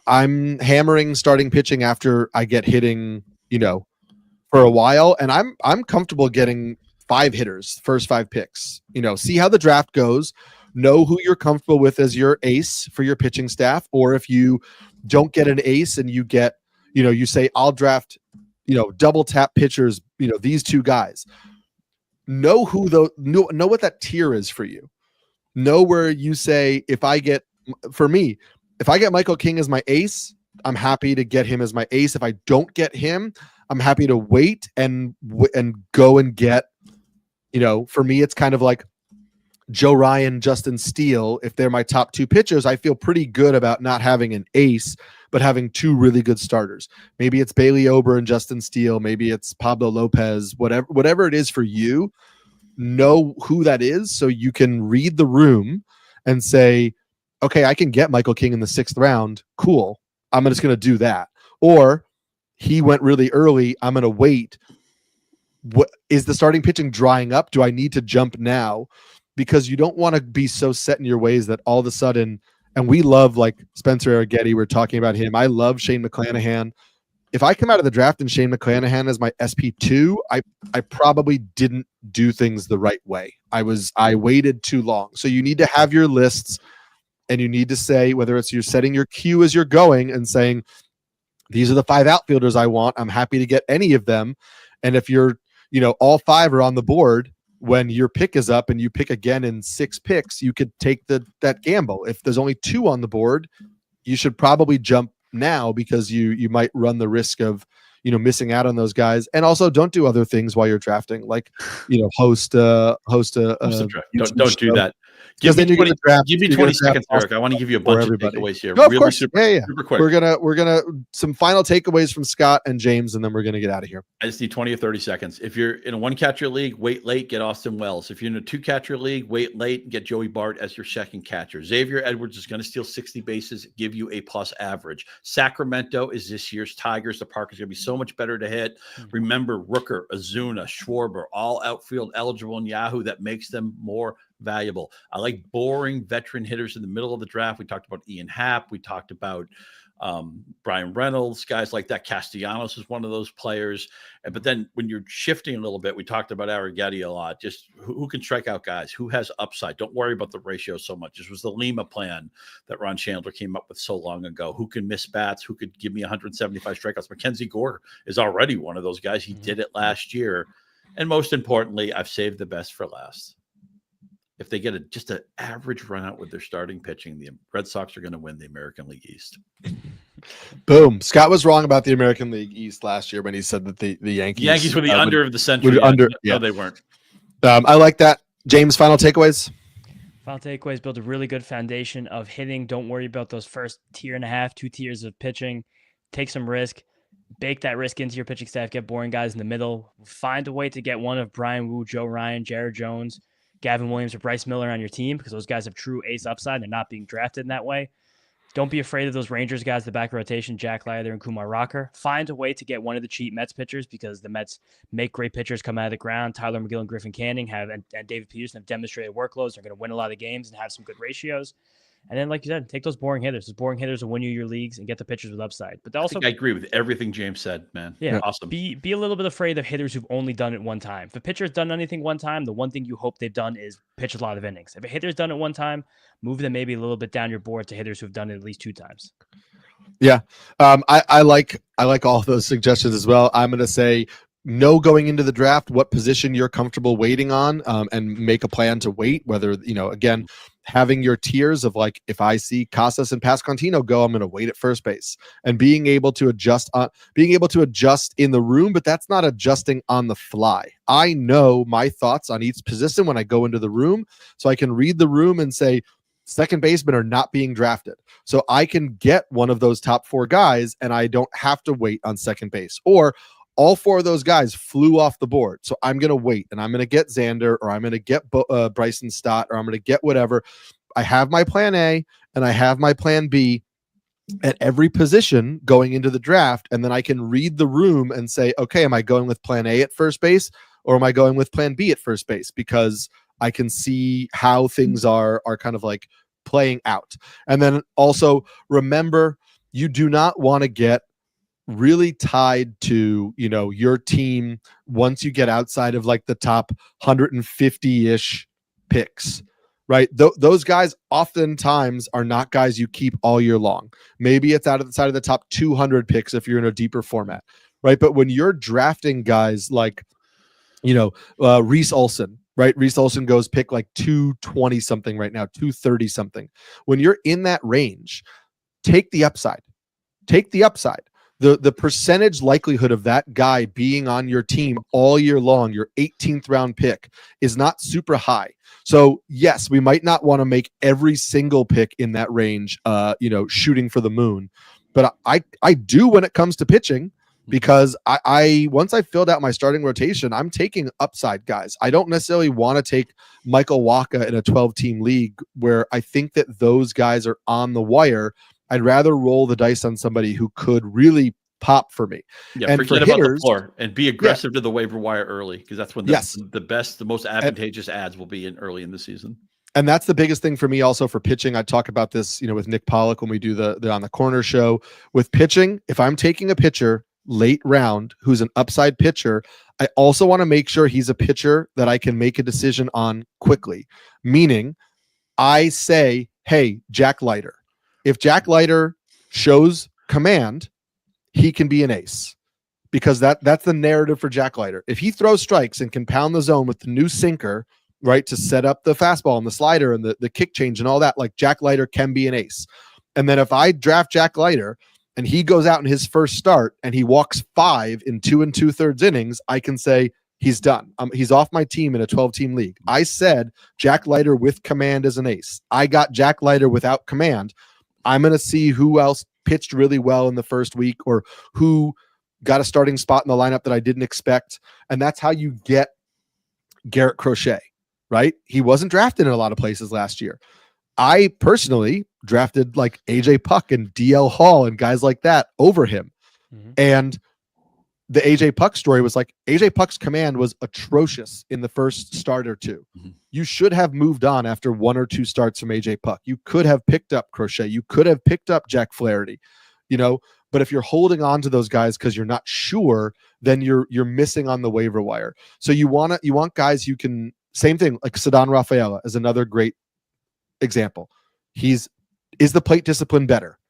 I'm hammering starting pitching after I get hitting, for a while. And I'm comfortable getting 5 hitters, first 5 picks, see how the draft goes, know who you're comfortable with as your ace for your pitching staff. Or if you don't get an ace and you get, you say, I'll draft, double tap pitchers, these 2 guys. Know know what that tier is for you. Know where you say, if I get Michael King as my ace, I'm happy to get him as my ace. If I don't get him, I'm happy to wait and go and get, for me, it's kind of like Joe Ryan, Justin Steele. If they're my top 2 pitchers, I feel pretty good about not having an ace, but having 2 really good starters. Maybe it's Bailey Ober and Justin Steele. Maybe it's Pablo Lopez, whatever it is for you. Know who that is so you can read the room and say, okay, I can get Michael King in the 6th round. Cool. I'm just going to do that. Or he went really early. I'm going to wait. What is the starting pitching drying up? Do I need to jump now? Because you don't want to be so set in your ways that all of a sudden, and we love like Spencer Arrighetti. We're talking about him. I love Shane McClanahan. If I come out of the draft and Shane McClanahan is my SP2, I probably didn't do things the right way. I waited too long. So you need to have your lists, and you need to say, whether it's you're setting your queue as you're going and saying, these are the 5 outfielders I want. I'm happy to get any of them. And if you're, all 5 are on the board, when your pick is up and you pick again in 6 picks, you could take that gamble. If there's only 2 on the board, you should probably jump now, because you might run the risk of missing out on those guys. And also, don't do other things while you're drafting, like host a don't do that. Give me 20 seconds, Eric. I want to give you a bunch of takeaways here. No, of course. Super quick. We're gonna some final takeaways from Scott and James, and then we're gonna get out of here. I just need 20 or 30 seconds. If you're in a 1-catcher league, wait late, get Austin Wells. If you're in a 2-catcher league, wait late and get Joey Bart as your 2nd catcher. Xavier Edwards is going to steal 60 bases, give you a plus average. Sacramento is this year's Tigers. The park is going to be so much better to hit. Remember, Rooker, Azuna, Schwarber, all outfield eligible in Yahoo. That makes them more valuable. I like boring veteran hitters in the middle of the draft. We talked about Ian Happ. We talked about Brian Reynolds, guys like that. Castellanos is one of those players. But then when you're shifting a little bit, we talked about Arrighetti a lot. Just who can strike out guys, who has upside. Don't worry about the ratio so much. This was the Lima plan that Ron Chandler came up with so long ago. Who can miss bats? Who could give me 175 strikeouts? Mackenzie Gore is already one of those guys. He did it last year. And most importantly, I've saved the best for last. If they get just an average run out with their starting pitching, the Red Sox are going to win the American League East. Boom. Scott was wrong about the American League East last year when he said that the Yankees were the under of the century. No, they weren't. I like that. James, final takeaways? Final takeaways: build a really good foundation of hitting. Don't worry about those first 1.5 tiers, 2 tiers of pitching. Take some risk. Bake that risk into your pitching staff. Get boring guys in the middle. Find a way to get one of Brian Wu, Joe Ryan, Jared Jones, Gavin Williams, or Bryce Miller on your team, because those guys have true ace upside. They're not being drafted in that way. Don't be afraid of those Rangers guys, the back rotation, Jack Leiter and Kumar Rocker. Find a way to get one of the cheap Mets pitchers, because the Mets make great pitchers come out of the ground. Tyler McGill and Griffin Canning and David Peterson have demonstrated workloads. They're going to win a lot of games and have some good ratios. And then, like you said, take those boring hitters. Those boring hitters will win you your leagues and get the pitchers with upside. But also, I agree with everything James said, man. Yeah, awesome. Be a little bit afraid of hitters who've only done it one time. If a pitcher's done anything one time, the one thing you hope they've done is pitch a lot of innings. If a hitter's done it one time, move them maybe a little bit down your board to hitters who've done it at least 2 times. Yeah, I like all of those suggestions as well. I'm going to say, know going into the draft what position you're comfortable waiting on, and make a plan to wait. Whether, again, having your tiers of like, if I see Casas and Pasquantino go, I'm going to wait at first base, and being able to adjust in the room, but that's not adjusting on the fly. I know my thoughts on each position when I go into the room, so I can read the room and say, second basemen are not being drafted. So I can get one of those top 4 guys, and I don't have to wait on second base. Or all 4 of those guys flew off the board. So I'm going to wait, and I'm going to get Xander, or I'm going to get Bryson Stott, or I'm going to get whatever. I have my plan A, and I have my plan B at every position going into the draft, and then I can read the room and say, okay, am I going with plan A at first base, or am I going with plan B at first base? Because I can see how things are kind of like playing out. And then also remember, you do not want to get really tied to, your team once you get outside of like the top 150-ish picks, right? Those guys oftentimes are not guys you keep all year long. Maybe it's out of the side of the top 200 picks if you're in a deeper format, right? But when you're drafting guys like, Reese Olson, right? Reese Olson goes pick like 220 something right now, 230 something. When you're in that range, take the upside. The percentage likelihood of that guy being on your team all year long, your 18th round pick, is not super high. So yes, we might not want to make every single pick in that range, shooting for the moon, but I do when it comes to pitching, because I once I filled out my starting rotation, I'm taking upside guys. I don't necessarily want to take Michael Wacha in a 12-team league where I think that those guys are on the wire. I'd rather roll the dice on somebody who could really pop for me. Yeah, and forget for about hitters, the floor and be aggressive to the waiver wire early, because that's when the most advantageous ads will be in early in the season. And that's the biggest thing for me also for pitching. I talk about this, with Nick Pollock when we do the On the Corner show. With pitching, if I'm taking a pitcher late round who's an upside pitcher, I also want to make sure he's a pitcher that I can make a decision on quickly. Meaning, I say, hey, Jack Leiter. If Jack Leiter shows command, he can be an ace, because that's the narrative for Jack Leiter. If he throws strikes and can pound the zone with the new sinker, right, to set up the fastball and the slider and the kick change and all that, like Jack Leiter can be an ace. And then if I draft Jack Leiter and he goes out in his first start and he walks 5 in 2 2/3 innings, I can say he's done. He's off my team in a 12-team league. I said Jack Leiter with command is an ace. I got Jack Leiter without command. I'm going to see who else pitched really well in the first week, or who got a starting spot in the lineup that I didn't expect. And that's how you get Garrett Crochet, right? He wasn't drafted in a lot of places last year. I personally drafted like AJ Puck and DL Hall and guys like that over him. Mm-hmm. And the AJ Puck story was like, AJ Puck's command was atrocious in the first start or two. Mm-hmm. You should have moved on after 1 or 2 starts from AJ Puck. You could have picked up Crochet. You could have picked up Jack Flaherty, but if you're holding on to those guys because you're not sure, then you're missing on the waiver wire. So you want guys you can, same thing, like Ceddanne Rafaela is another great example. Is the plate discipline better?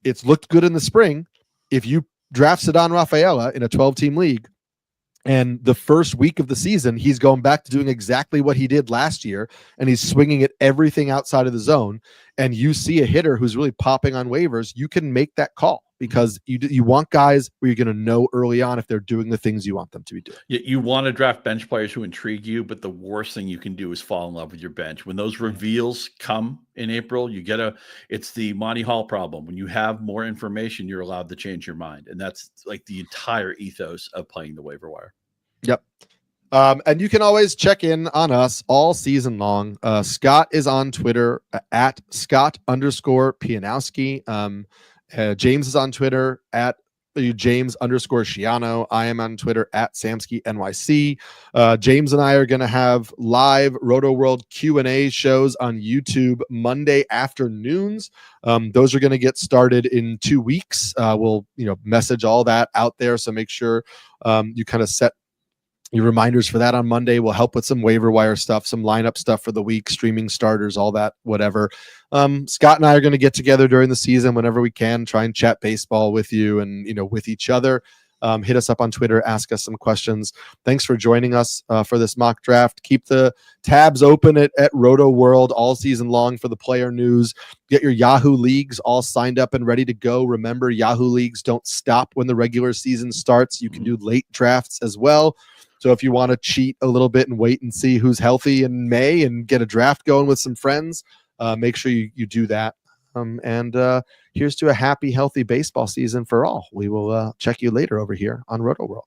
It's looked good in the spring. If you draft Ceddanne Rafaela in a 12-team league, and the first week of the season, he's going back to doing exactly what he did last year, and he's swinging at everything outside of the zone, and you see a hitter who's really popping on waivers, you can make that call, because you want guys where you're going to know early on if they're doing the things you want them to be doing. You want to draft bench players who intrigue you, but the worst thing you can do is fall in love with your bench. When those reveals come in April, it's the Monty Hall problem. When you have more information, you're allowed to change your mind. And that's like the entire ethos of playing the waiver wire. Yep. And you can always check in on us all season long. Scott is on Twitter at Scott_Pianowski. James is on Twitter at James_Shiano. I am on Twitter at Samulski NYC. James and I are going to have live Rotoworld Q&A shows on YouTube Monday afternoons. Those are going to get started in 2 weeks. We'll message all that out there, so make sure you kind of set your reminders for that on Monday. Will help with some waiver wire stuff, some lineup stuff for the week, streaming starters, all that, whatever. Scott and I are going to get together during the season whenever we can, try and chat baseball with you and, with each other. Hit us up on Twitter, ask us some questions. Thanks for joining us for this mock draft. Keep the tabs open at Rotoworld all season long for the player news. Get your Yahoo leagues all signed up and ready to go. Remember, Yahoo leagues don't stop when the regular season starts. You can do late drafts as well. So if you want to cheat a little bit and wait and see who's healthy in May and get a draft going with some friends, make sure you do that. And here's to a happy, healthy baseball season for all. We will check you later over here on Rotoworld.